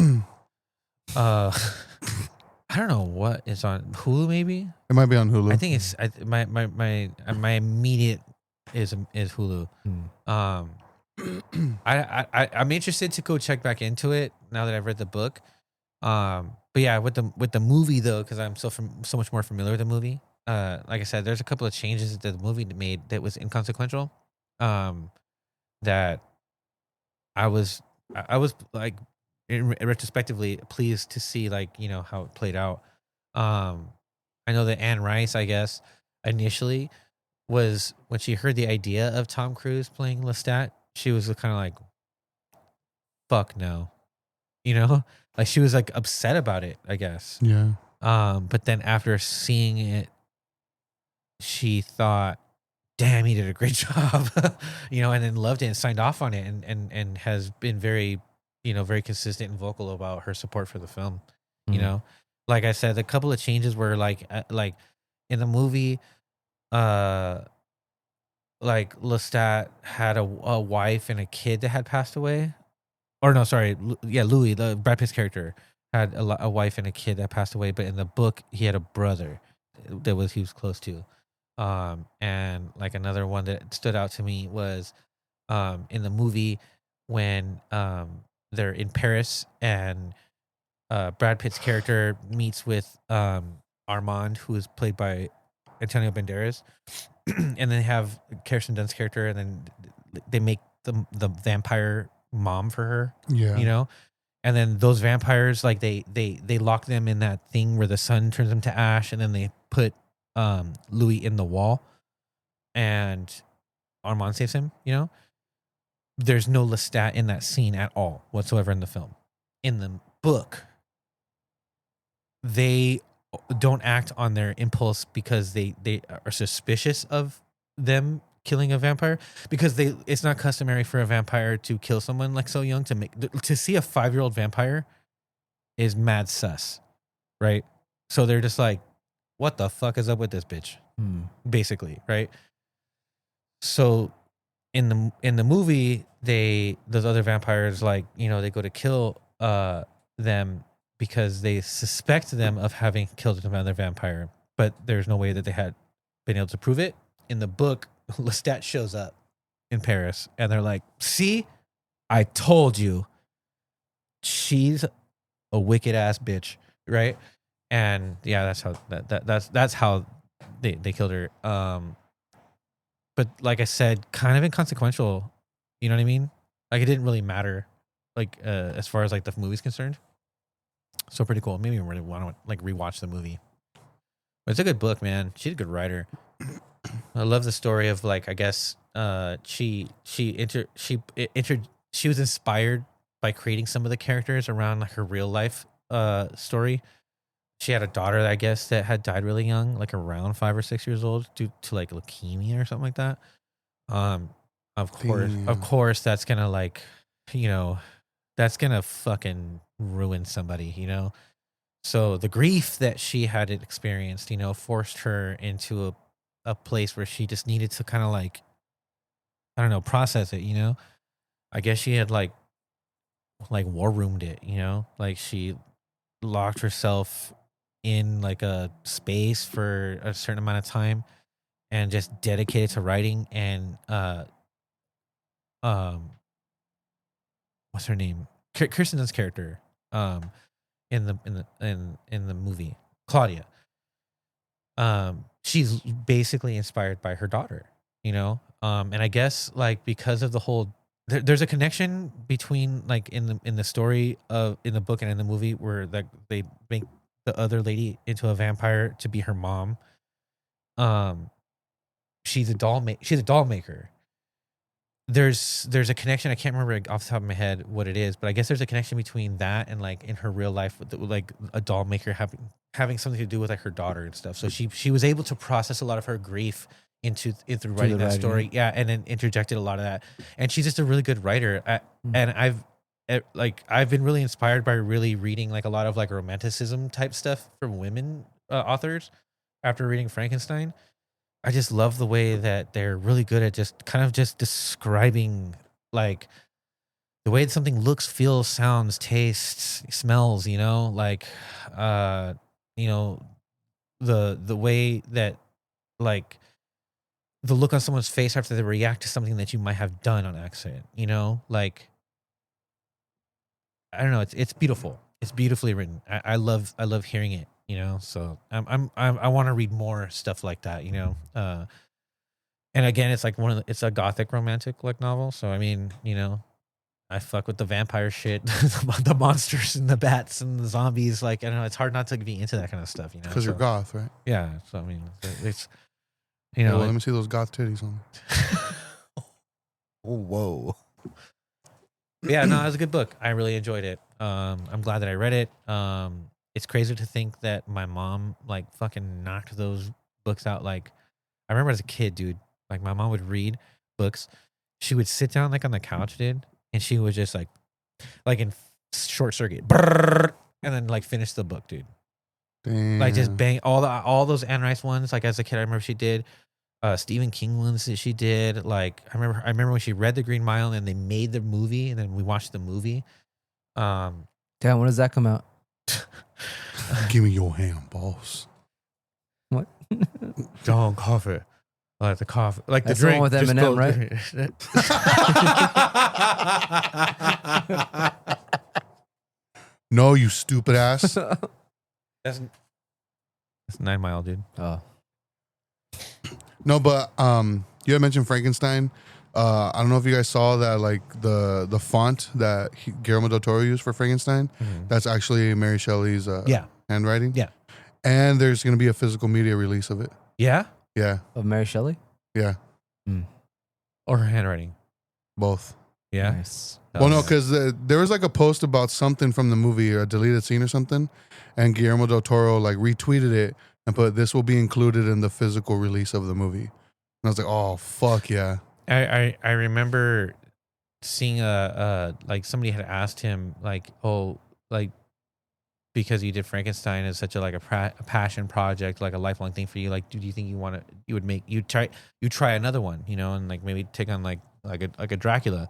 I don't know what is on Hulu. Maybe It might be on Hulu. I think it's my immediate is Hulu. I'm interested to go check back into it now that I've read the book. But yeah, with the movie though, because I'm so much more familiar with the movie. Like I said, there's a couple of changes that the movie made that was inconsequential. That I was like retrospectively pleased to see, like, you know, how it played out. I know that Anne Rice, I guess, initially was when she heard the idea of Tom Cruise playing Lestat, she was kind of like, "Fuck no," you know, Like she was like upset about it, I guess. Yeah. But then after seeing it, she thought, damn, he did a great job, and then loved it and signed off on it, and has been very, very consistent and vocal about her support for the film. Mhm. Like I said, a couple of changes were like in the movie, like Lestat had a wife and a kid that had passed away, or no, sorry, Louis, the Brad Pitt's character, had a wife and a kid that passed away, but in the book he had a brother that he was close to. And like another one that stood out to me was in the movie when they're in Paris and Brad Pitt's character meets with Armand, who is played by Antonio Banderas, and then they have Kirsten Dunst's character, and then they make the vampire mom for her. Yeah. And then those vampires, like they lock them in that thing where the sun turns them to ash, and then they put Louis in the wall, and Armand saves him. There's no Lestat in that scene at all whatsoever in the film. In the book, they don't act on their impulse because they are suspicious of them killing a vampire, because it's not customary for a vampire to kill someone like so young. To see a 5-year-old vampire is mad sus, right? So they're just like, what the fuck is up with this bitch? Basically, right? So in the movie, those other vampires, like, they go to kill them because they suspect them of having killed another vampire, but there's no way that they had been able to prove it. In the book, Lestat shows up in Paris, and they're like, "See, I told you, she's a wicked ass bitch, right?" And yeah, that's how that's how they killed her. But like I said, kind of inconsequential. You know what I mean? Like it didn't really matter, like as far as like the movie's concerned. So pretty cool. Maybe I really want to like rewatch the movie. But it's a good book, man. She's a good writer. I love the story of, like, I guess she was inspired by creating some of the characters around like her real life story. She had a daughter, I guess, that had died really young, like around 5 or 6 years old, due to like leukemia or something like that. Of course, that's gonna like, that's gonna fucking ruin somebody, So the grief that she had experienced, forced her into a place where she just needed to kind of like, I don't know, process it, I guess she had like war roomed it, like she locked herself in like a space for a certain amount of time and just dedicated to writing. And what's her name? Kirsten Dunst's character in the movie, Claudia. She's basically inspired by her daughter, and I guess like because of the whole, there's a connection between like in the story of in the book and in the movie where like they make the other lady into a vampire to be her mom. She's a doll maker. There's a connection. I can't remember off the top of my head what it is, but I guess there's a connection between that and like in her real life with like a doll maker having something to do with like her daughter and stuff. So she was able to process a lot of her grief into writing that story. Yeah, and then interjected a lot of that. And she's just a really good writer. And I've been really inspired by really reading like a lot of like romanticism type stuff from women authors after reading Frankenstein. I just love the way that they're really good at just kind of just describing like the way that something looks, feels, sounds, tastes, smells, like the way that like the look on someone's face after they react to something that you might have done on accident, like I don't know, it's beautiful. It's beautifully written. I love hearing it. So I want to read more stuff like that, and again, it's like it's a gothic romantic like novel. So I mean, I fuck with the vampire shit, the monsters and the bats and the zombies. Like, I don't know, it's hard not to be into that kind of stuff, Because you're goth, right? Yeah. So I mean, it's well, let me see those goth titties on. Whoa. Yeah, no, it was a good book. I really enjoyed it. I'm glad that I read it. It's crazy to think that my mom like fucking knocked those books out. Like I remember as a kid, dude, like my mom would read books. She would sit down like on the couch, dude, and she would just like in short circuit, brrr, and then like finish the book, dude. Damn. Like just bang all those Anne Rice ones. Like as a kid, I remember she did Stephen King ones that she did. Like I remember when she read The Green Mile and they made the movie, and then we watched the movie. Damn, when does that come out? Give me your hand, boss. What? Don't cough it. Like the cough, like That's the drink the one with just Eminem, right? No, you stupid ass. That's 9 Mile, dude. Oh, No, but you had mentioned Frankenstein. I don't know if you guys saw that, like the font that Guillermo del Toro used for Frankenstein. Mhm. That's actually Mary Shelley's handwriting. Yeah. And there's going to be a physical media release of it. Yeah, Yeah. of Mary Shelley. Yeah. or her handwriting. Both. Yeah. Nice. Well, no, because there was like a post about something from the movie, a deleted scene or something, and Guillermo del Toro like retweeted it and put, "This will be included in the physical release of the movie." And I was like, "Oh fuck yeah!" I remember seeing like somebody had asked him like, oh, like because you did Frankenstein as such a passion project, like a lifelong thing for you, like do you think you try another one, you know, and like maybe take on like a Dracula?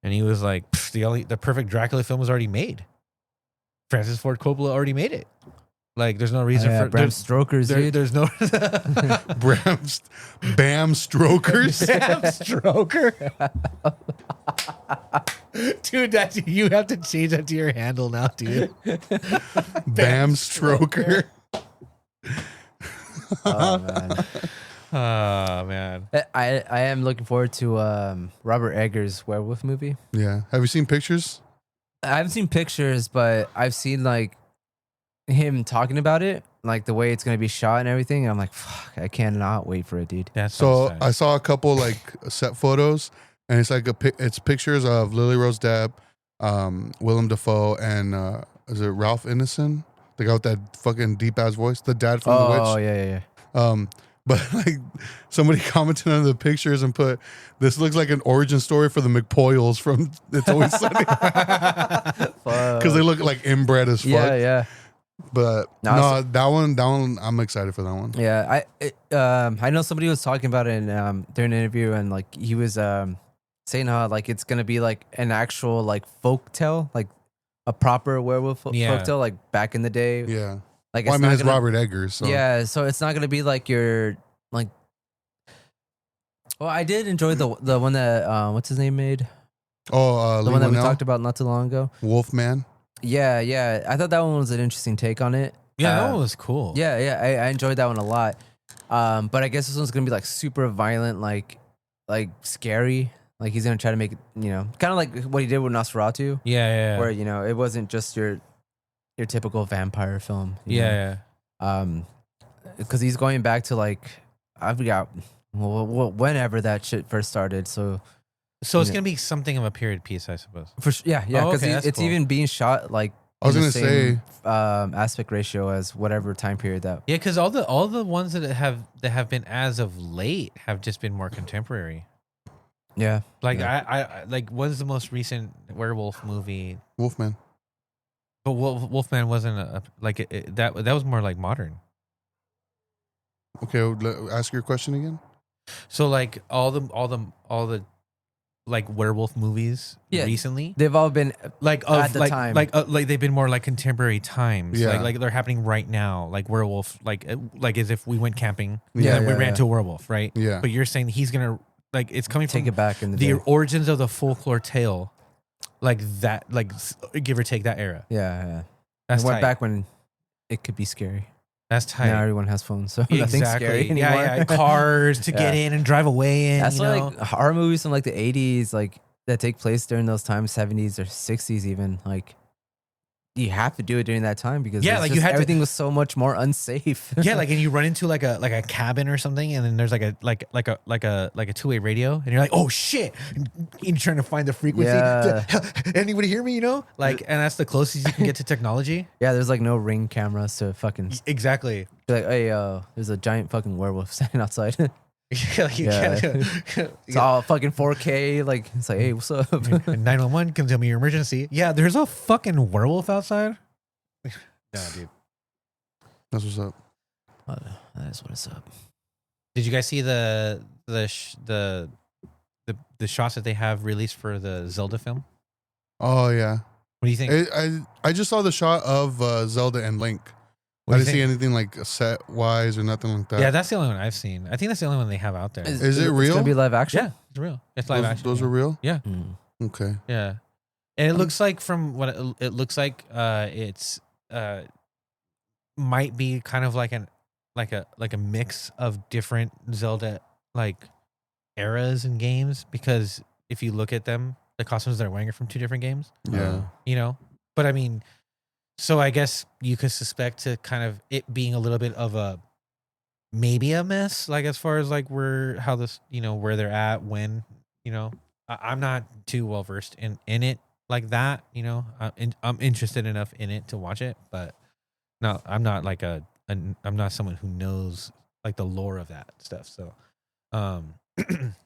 And he was like, the perfect Dracula film was already made. Francis Ford Coppola already made it. Like, there's no reason for Bram Stoker's, dude. There's no Bam Strokers. Bram Stroker. Dude, you have to change that to your handle now, dude. Bam Stroker. Oh man. Oh man. I am looking forward to Robert Eggers' werewolf movie. Yeah. Have you seen pictures? I haven't seen pictures, but I've seen like him talking about it, like the way it's gonna be shot and everything. And I'm like, fuck, I cannot wait for it, dude. That's So I saw a couple like set photos, and it's like it's pictures of Lily Rose Depp, Willem Dafoe, and is it Ralph Ineson? The guy with that fucking deep ass voice, the dad from The Witch. Oh yeah. But like somebody commented on the pictures and put, "This looks like an origin story for the McPoyles from It's Always Sunny," because they look like inbred as fuck. Yeah. But no, that one, I'm excited for that one. Yeah, I know somebody was talking about it in, during an interview, and like he was saying how like it's gonna be like an actual like folk tale, like a proper werewolf folk tale, like back in the day. Yeah. Like Well, I it's mean, not it's gonna, Robert Eggers. So. Yeah, so it's not gonna be like your like. Well, I did enjoy the one that what's his name made. Oh, the one that we talked about not too long ago. Wolfman. Yeah. I thought that one was an interesting take on it. Yeah, that one was cool. Yeah. I enjoyed that one a lot. But I guess this one's gonna be like super violent, like scary. Like he's gonna try to make it, you know, kind of like what he did with Nosferatu. Yeah. Where, you know, it wasn't just your typical vampire film. you know? Yeah. Because he's going back to like, I forgot whenever that shit first started. So It's gonna be something of a period piece, I suppose. for sure, yeah, because it's cool. even being shot like I was in gonna the same, aspect ratio as whatever time period that. Yeah, because all the ones that have been as of late have just been more contemporary. Yeah, Like Yeah. I like, what is the most recent werewolf movie? Wolfman. But Wolfman wasn't that was more like modern. Okay, ask your question again. So like all the like werewolf movies recently, they've all been like at the time. like they've been more like contemporary times. Yeah. Like they're happening right now. Like werewolf, like as if we went camping, Yeah, and we yeah, ran yeah. to a werewolf, right? Yeah. But you're saying he's gonna like it's coming take from it back in the the day. origins of the folklore tale, like that, like give or take that era. Yeah. That's It went tight. back when it could be scary. That's tight. Now everyone has phones, so nothing's Exactly. scary anymore. Yeah. Cars to get in and drive away in. That's you why know? like horror movies from like the 80s, like that take place during those times, 70s or 60s even, like you have to do it during that time because Yeah, it's like, just, you had to- everything was so much more unsafe. Yeah, like, and you run into like a cabin or something, and then there's like a two-way radio, and you're like, oh shit, and you're trying to find the frequency. Yeah. Anybody hear me? You know, like, and that's the closest you can get to technology. Yeah, there's like no Ring cameras to fucking Exactly. be like, hey, there's a giant fucking werewolf standing outside. Like, you Yeah. can't. It's all fucking 4K. Like, it's like, hey, what's up? 911, come tell me your emergency. Yeah, there's a fucking werewolf outside. No, dude. That's what's up. That is what it's up. Did you guys see the shots that they have released for the Zelda film? Oh yeah. What do you think? I just saw the shot of Zelda and Link. What I do you didn't see think? anything like set wise or nothing like that. Yeah, that's the only one I've seen. I think that's the only one they have out there. Is it real? It's gonna be live action. Yeah, it's real. It's live action. Those yeah. are real. Yeah, Okay. yeah. And it looks like, from what it looks like, it's might be kind of like a mix of different Zelda like eras and games, because if you look at them, the costumes they're wearing are from two different games. Yeah. You know, but I mean, so I guess you could suspect to kind of it being a little bit of a maybe a mess, like as far as like where they're at, when, you know, I'm not too well versed in it like that, you know. I'm interested enough in it to watch it, but no, I'm not like I'm not someone who knows like the lore of that stuff. So, but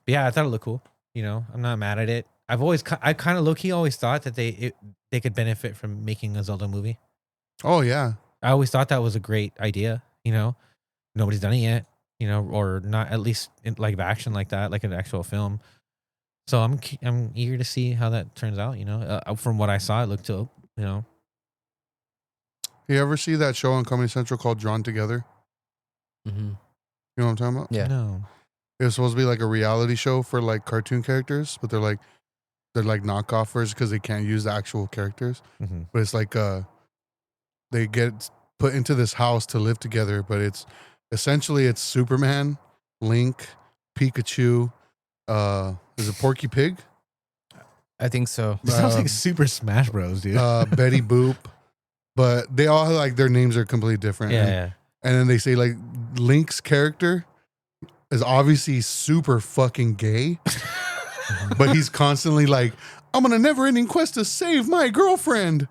yeah, I thought it looked cool. You know, I'm not mad at it. I kind of low key always thought that they could benefit from making a Zelda movie. Oh yeah. I always thought that was a great idea. You know, nobody's done it yet. You know, or not at least in live action like that, like an actual film. So I'm eager to see how that turns out. You know, from what I saw, it looked dope. You know. You ever see that show on Comedy Central called Drawn Together? Mm-hmm. You know what I'm talking about? Yeah. No. It was supposed to be like a reality show for like cartoon characters, but they're like knockoffers because they can't use the actual characters. Mm-hmm. But it's like they get put into this house to live together, but it's essentially Superman, Link, Pikachu, is it Porky Pig? I think so. It sounds like Super Smash Bros, dude. Betty Boop. But they all like their names are completely different. yeah. And then they say like Link's character is obviously super fucking gay, but he's constantly like, I'm on a never ending quest to save my girlfriend.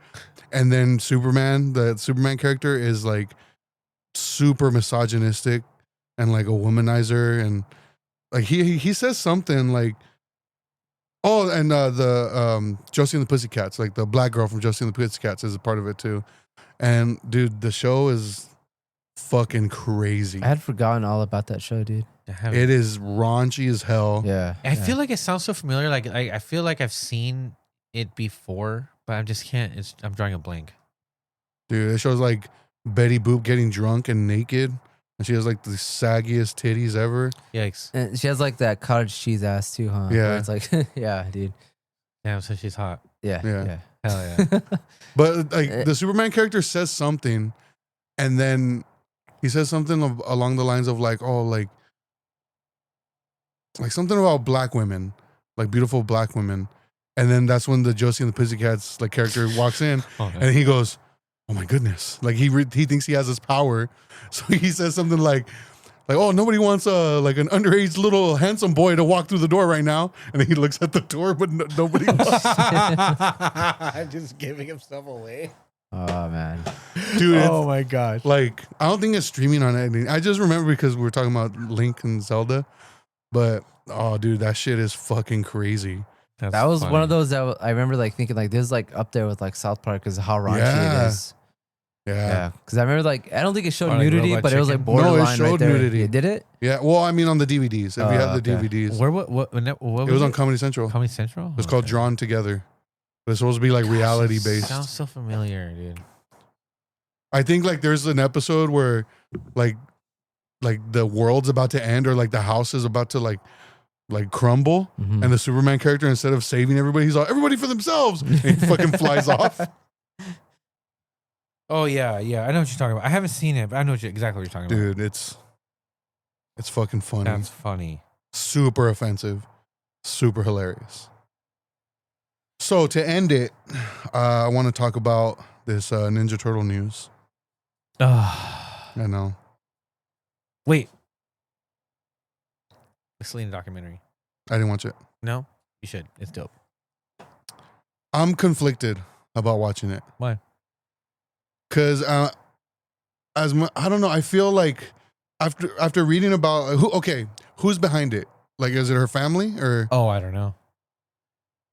And then Superman, the Superman character, is like super misogynistic and like a womanizer. And like he says something like, oh, and the Josie and the Pussycats, like the black girl from Josie and the Pussycats is a part of it too. And dude, the show is fucking crazy. I had forgotten all about that show, dude. It is raunchy as hell. Yeah. I feel like it sounds so familiar. Like I feel like I've seen it before, but I just can't. I'm drawing a blank. Dude, it shows like Betty Boop getting drunk and naked. And she has like the saggiest titties ever. Yikes! And she has like that cottage cheese ass too, huh? Yeah. Where it's like, yeah, dude. Damn, so she's hot. Yeah. Yeah. Yeah. Hell yeah! But like the Superman character says something, and then he says something along the lines of like, oh, like something about black women, like beautiful black women. And then that's when the Josie and the Pussycats like character walks in, and he goes, "Oh my goodness!" Like he thinks he has this power, so he says something like, "Oh, nobody wants like an underage little handsome boy to walk through the door right now." And then he looks at the door, but nobody wants. Just giving himself away. Oh man. Dude, Oh my gosh! like I don't think it's streaming on anything. I just remember because we were talking about Link and Zelda, but oh, dude, that shit is fucking crazy. That was one of those that I remember like thinking like this is like up there with like South Park because of how raunchy Yeah. it is. Yeah. Yeah, because I remember like I don't think it showed Or, like, nudity, Robot but it was like Chicken? No, it borderline showed right there. nudity. It did it? Yeah. Well, I mean, on the DVDs. If you have the okay. DVDs, Where what it was on Comedy Central. Comedy Central? It was called Okay. Drawn Together. But it's supposed to be like reality Gosh, it based. Sounds so familiar, dude. I think like there's an episode where like the world's about to end or like the house is about to like crumble, Mhm. and the Superman character, instead of saving everybody, he's like, everybody for themselves, and he fucking flies off. Oh yeah. I know what you're talking about. I haven't seen it, but I know exactly what you're talking Dude, it's fucking funny. about. That's funny. Super offensive, super hilarious. So to end it, I want to talk about this Ninja Turtle news. I know. Wait. The Selena documentary. I didn't watch it. No? You should. It's dope. I'm conflicted about watching it. Why? Because I don't know. I feel like after reading about who's behind it? Like, is it her family or? Oh, I don't know.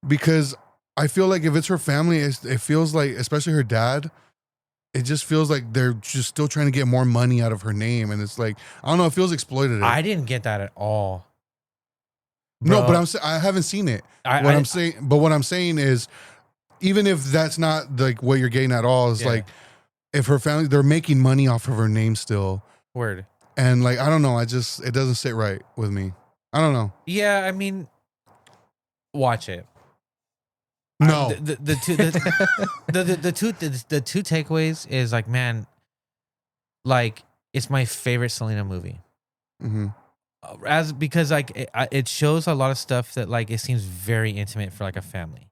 Because I feel like if it's her family, it feels like, especially her dad, it just feels like they're just still trying to get more money out of her name, and it's like, I don't know. It feels exploitative. I didn't get that at all. No, Bro. but I haven't seen it. What I'm saying is, even if that's not like what you're getting at all, is like, if her family, they're making money off of her name still. Word. And like, I don't know. It doesn't sit right with me. I don't know. Yeah, I mean, watch it. No. The two takeaways is like, man, like, it's my favorite Selena movie. Mm-hmm. Because like it shows a lot of stuff that like it seems very intimate for like a family,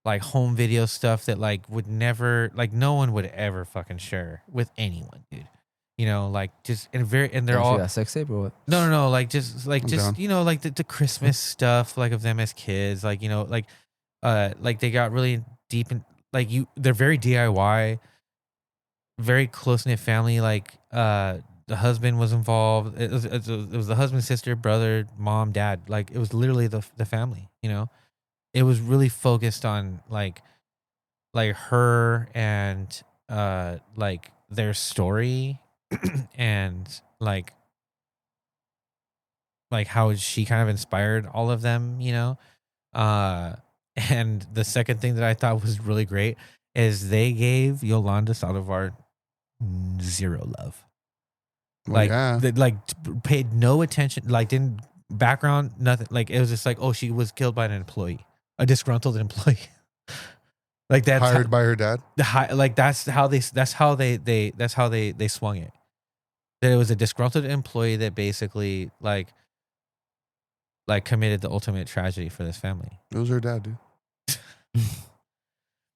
like home video stuff that like would never, like no one would ever fucking share with anyone, dude. You know, like just and they're all got sex tape or what? no, like just down. you know, like the Christmas stuff, like of them as kids, like, you know, like they got really deep in, like, they're very DIY, very close knit family, like the husband was involved. It was the husband, sister, brother, mom, dad. Like, it was literally the family, you know? It was really focused on like her and like their story and like how she kind of inspired all of them, you know? And the second thing that I thought was really great is they gave Yolanda Saldivar zero love. Like, they paid no attention, like didn't background, nothing. Like, it was just like, oh, she was killed by an employee, a disgruntled employee. Like, that's hired by her dad. Like, that's how they swung it. That it was a disgruntled employee that basically like committed the ultimate tragedy for this family. It was her dad, dude.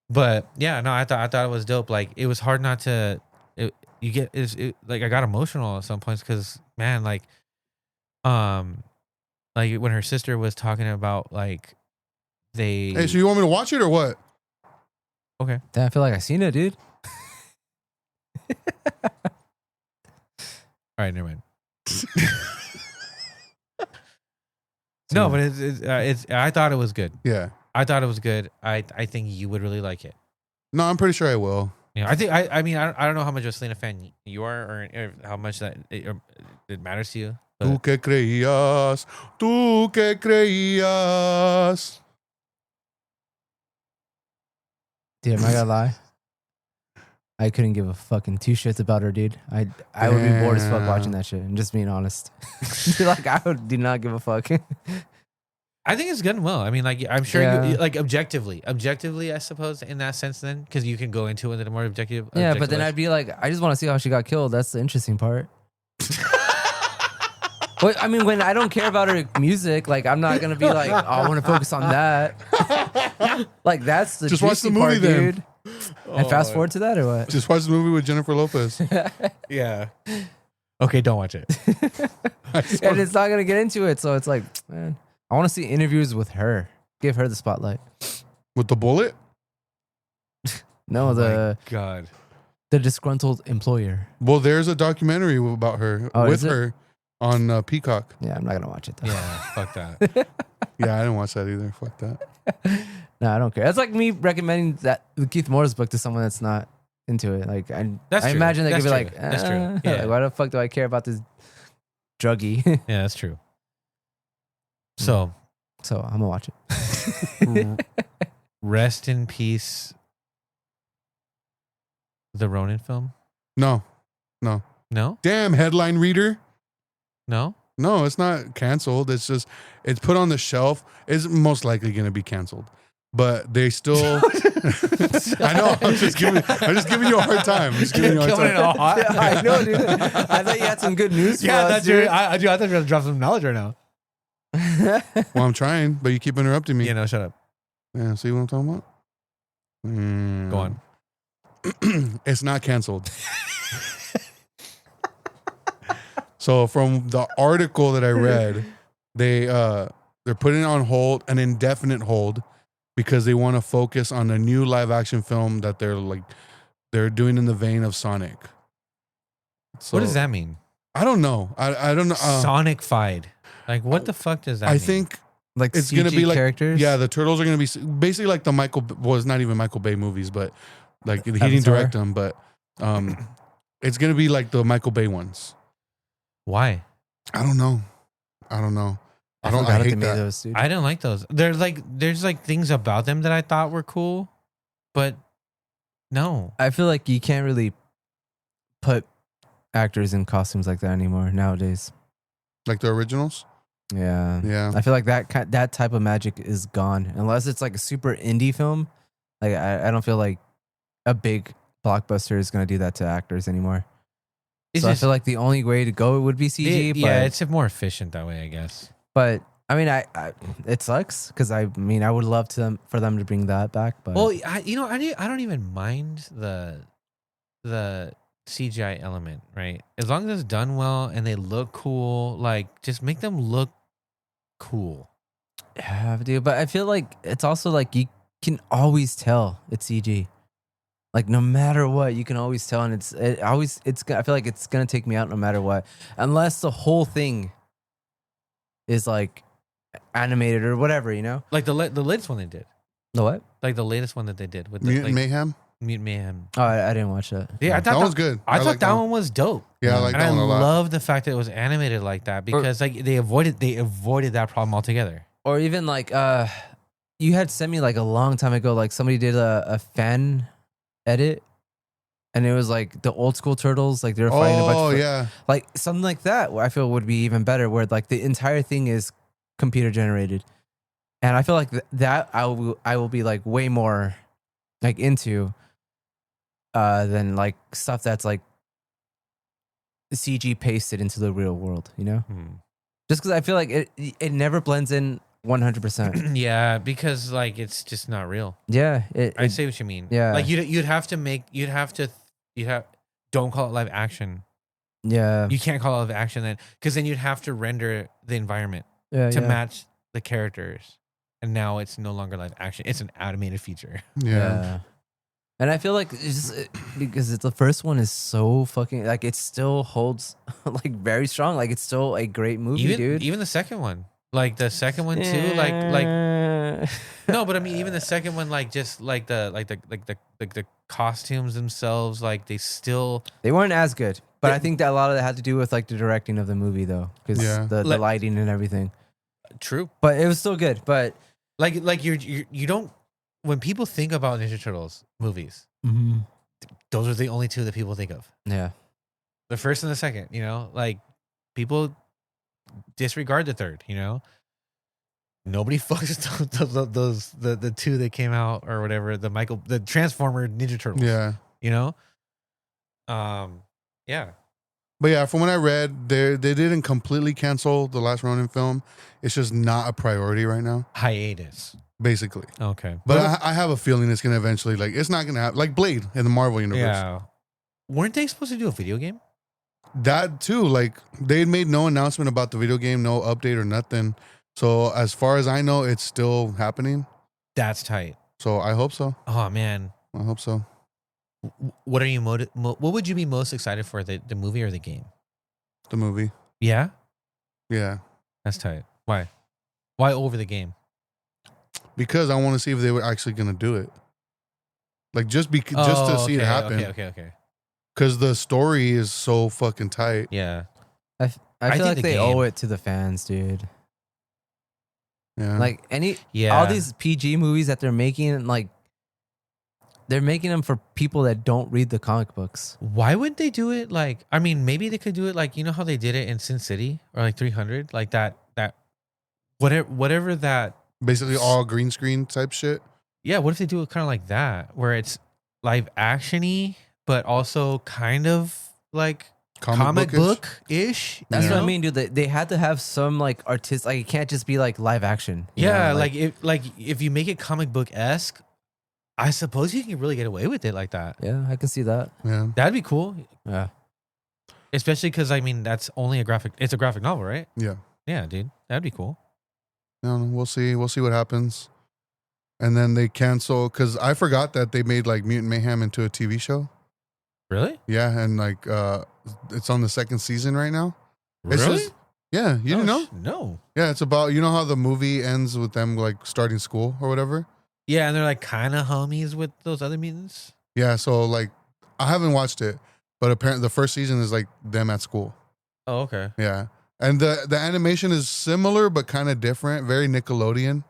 But yeah, no, I thought it was dope. Like, it was hard not to. Like, I got emotional at some points because, man, like when her sister was talking about like Hey, so you want me to watch it or what? Okay. Damn, I feel like I seen it, dude. All right, never mind. No, but it's. I thought it was good. Yeah. I thought it was good. I think you would really like it. No, I'm pretty sure I will. Yeah, I think. I mean, I don't know how much of a Selena fan you are, or how much that it matters to you. Tú que creías, tú que creías. Dude, am I gonna lie? I couldn't give a fucking two shits about her, dude. I would be bored as fuck watching that shit. And just being honest, like, I do not give a fuck. I think it's good and well. I mean, like, I'm sure, Yeah. like, objectively, I suppose, in that sense, then, because you can go into it in a more objective. Yeah, but then I'd be like, I just want to see how she got killed. That's the interesting part. Well, I mean, when I don't care about her music, like, I'm not gonna be like, oh, I want to focus on that. Like, that's the Just watch the juicy movie part, then. dude. And fast forward to that or what? Just watch the movie with Jennifer Lopez. Yeah. Okay, don't watch it. And it's not gonna get into it, so it's like, man, I want to see interviews with her. Give her the spotlight. With the bullet? No, My God. the disgruntled employer. Well, there's a documentary about her Oh, with is it? her on Peacock. Yeah, I'm not gonna watch it though. Yeah, fuck that. Yeah, I didn't watch that either. Fuck that. No, I don't care. That's like me recommending that the Keith Morris book to someone that's not into it. Like, I That's true. imagine they could be That's like, true. That's true. Yeah. like, why the fuck do I care about this druggie? Yeah, that's true. So, So I'm gonna watch it. rest in peace, the Ronin film. No. No, Damn, headline reader. no. No, it's not canceled. It's just, it's put on the shelf. It's most likely going to be canceled. But they still. I know. I'm just giving you a hard time. I'm just giving you a hard Killing it time. all hot. Yeah, I know, dude. I thought you had some good news for us, dude. I thought you were gonna drop some knowledge right now. Well, I'm trying, but you keep interrupting me. Yeah, no, shut up. Yeah, see what I'm talking about? Go on. It's not canceled. So from the article that I read, they're putting it on hold, an indefinite hold, because they want to focus on a new live action film that they're doing in the vein of Sonic. So, What does that mean? I don't know. I don't know. Sonic-fied. Like, what the fuck does that mean? I think Like it's CG gonna be like characters. Yeah, the turtles are gonna be basically like the it's not even Michael Bay movies, but like he didn't Avatar? direct them, but it's gonna be like the Michael Bay ones. Why? I don't know. I forgot I that they hate made that. those, dude. I didn't like those. There's like things about them that I thought were cool, but no. I feel like you can't really put actors in costumes like that anymore nowadays. Like the originals. Yeah. Yeah. I feel like that type of magic is gone unless it's like a super indie film. Like I don't feel like a big blockbuster is going to do that to actors anymore. It's So just- I feel like the only way to go would be CG. yeah, it's more efficient that way, I guess. but I mean, I it sucks because I mean I would love for them to bring that back. But Well, I don't even mind the CGI element, right? As long as it's done well and they look cool, like just make them look cool. yeah, dude. But I feel like it's also like you can always tell it's CG. Like no matter what, you can always tell, and I feel like it's gonna take me out no matter what, unless the whole thing is like animated or whatever, you know. Like the latest one they did, The what? like the latest one that they did with the Mutant like, Mayhem. Mutant Mayhem. Oh, I didn't watch that. Yeah, I thought That one's good. I thought like that one was dope. Yeah, I like And that I one a lot. love the fact that it was animated like that because like they avoided that problem altogether. Or even like you had sent me like a long time ago, like somebody did a fan edit, and it was like the old school turtles, like they were fighting a bunch Oh of yeah. like something like that. I feel would be even better, where like the entire thing is computer generated, and I feel like that I will be like way more like into than like stuff that's like CG pasted into the real world, you know? Just because I feel like it never blends in 100%. Yeah, because like it's just not real. Yeah, I see what you mean. Yeah. like you'd have don't call it live action. yeah, You can't call it live action then, because then you'd have to render the environment yeah, to yeah. match the characters, and now it's no longer live action. It's an animated feature. Yeah. And I feel like it's just because the first one is so fucking like it still holds like very strong. Like it's still a great movie, dude. Even the second one, like the second one too, like no, but I mean even the second one, like just like the costumes themselves, like they weren't as good. But I think that a lot of that had to do with like the directing of the movie though, because Yeah. the lighting and everything. true. But it was still good. But Like you don't, when people think about Ninja Turtles movies, those are the only two that people think of. yeah, The first and the second, you know, like people disregard the third, you know. Nobody fucks those the two that came out or whatever, the Transformer Ninja Turtles. Yeah. You know? Yeah. But yeah, from what I read, they didn't completely cancel the last Ronin film. It's just not a priority right now, Hiatus. basically. Okay. But I have a feeling it's gonna eventually, like, it's not gonna happen. Like Blade in the Marvel universe. Yeah. Weren't they supposed to do a video game? That too, like they made no announcement about the video game, no update or nothing. So as far as I know, it's still happening. That's tight. So I hope so. Oh man. I hope so. What are you what would you be most excited for, the movie or the game? The movie. Yeah? Yeah. That's tight. Why? Why over the game? Because I want to see if they were actually gonna do it. Like just to see it happen. Okay. Because the story is so fucking tight. Yeah. I think feel like the they game- owe it to the fans, dude. Yeah. Like Yeah. all these PG movies that they're making, like they're making them for people that don't read the comic books. Why would they do it? Like, I mean, maybe they could do it like, you know how they did it in Sin City or like 300, like that whatever that. basically all green screen type shit. Yeah, what if they do it kind of like that, where it's live actiony, but also kind of like comic bookish? book ish. That's what I mean, dude. They had to have some like artist. Like it can't just be like live action. you Yeah, know? if you make it comic book esque, I suppose you can really get away with it like that. yeah, I can see that. Yeah. That'd be cool, Yeah, especially because I mean that's only a graphic. It's a graphic novel, right? Yeah. Yeah, dude, that'd be cool. I don't know. We'll see. We'll see what happens. And then they cancel because I forgot that they made like Mutant Mayhem into a TV show. Really? Yeah, and like it's on the second season right now. It's Really? just- yeah, you didn't know? No. Yeah, it's about how the movie ends with them like starting school or whatever. Yeah, and they're like kind of homies with those other mutants. Yeah, so like I haven't watched it, but apparently the first season is like them at school. Oh, okay. Yeah, and the animation is similar but kind of different, very Nickelodeon.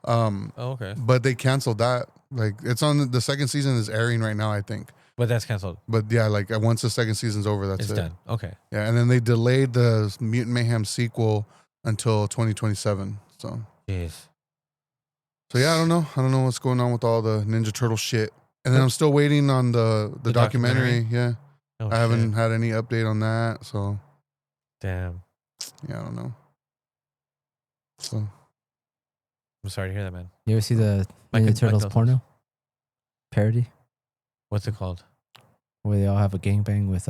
Oh, okay. But they canceled that. Like it's on the second season is airing right now, I think. But that's canceled. But yeah, like once the second season's over, that's It's it. done. Okay. Yeah, and then they delayed the Mutant Mayhem sequel until 2027. So Jeez. yeah, I don't know. I don't know what's going on with all the Ninja Turtle shit. And then I'm still waiting on the documentary. Yeah, Oh, I haven't shit. had any update on that. So Damn. yeah, I don't know. So I'm sorry to hear that, man. you ever see the My Ninja con- my Turtles condolences. porno parody What's it called? where they all have a gangbang with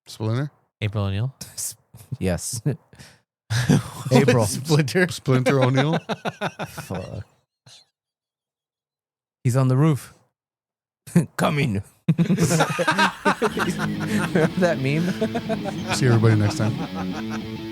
Splinter, April O'Neil. yes, April. Splinter. Splinter O'Neil. fuck. He's on the roof. Coming. Remember that meme? See everybody next time.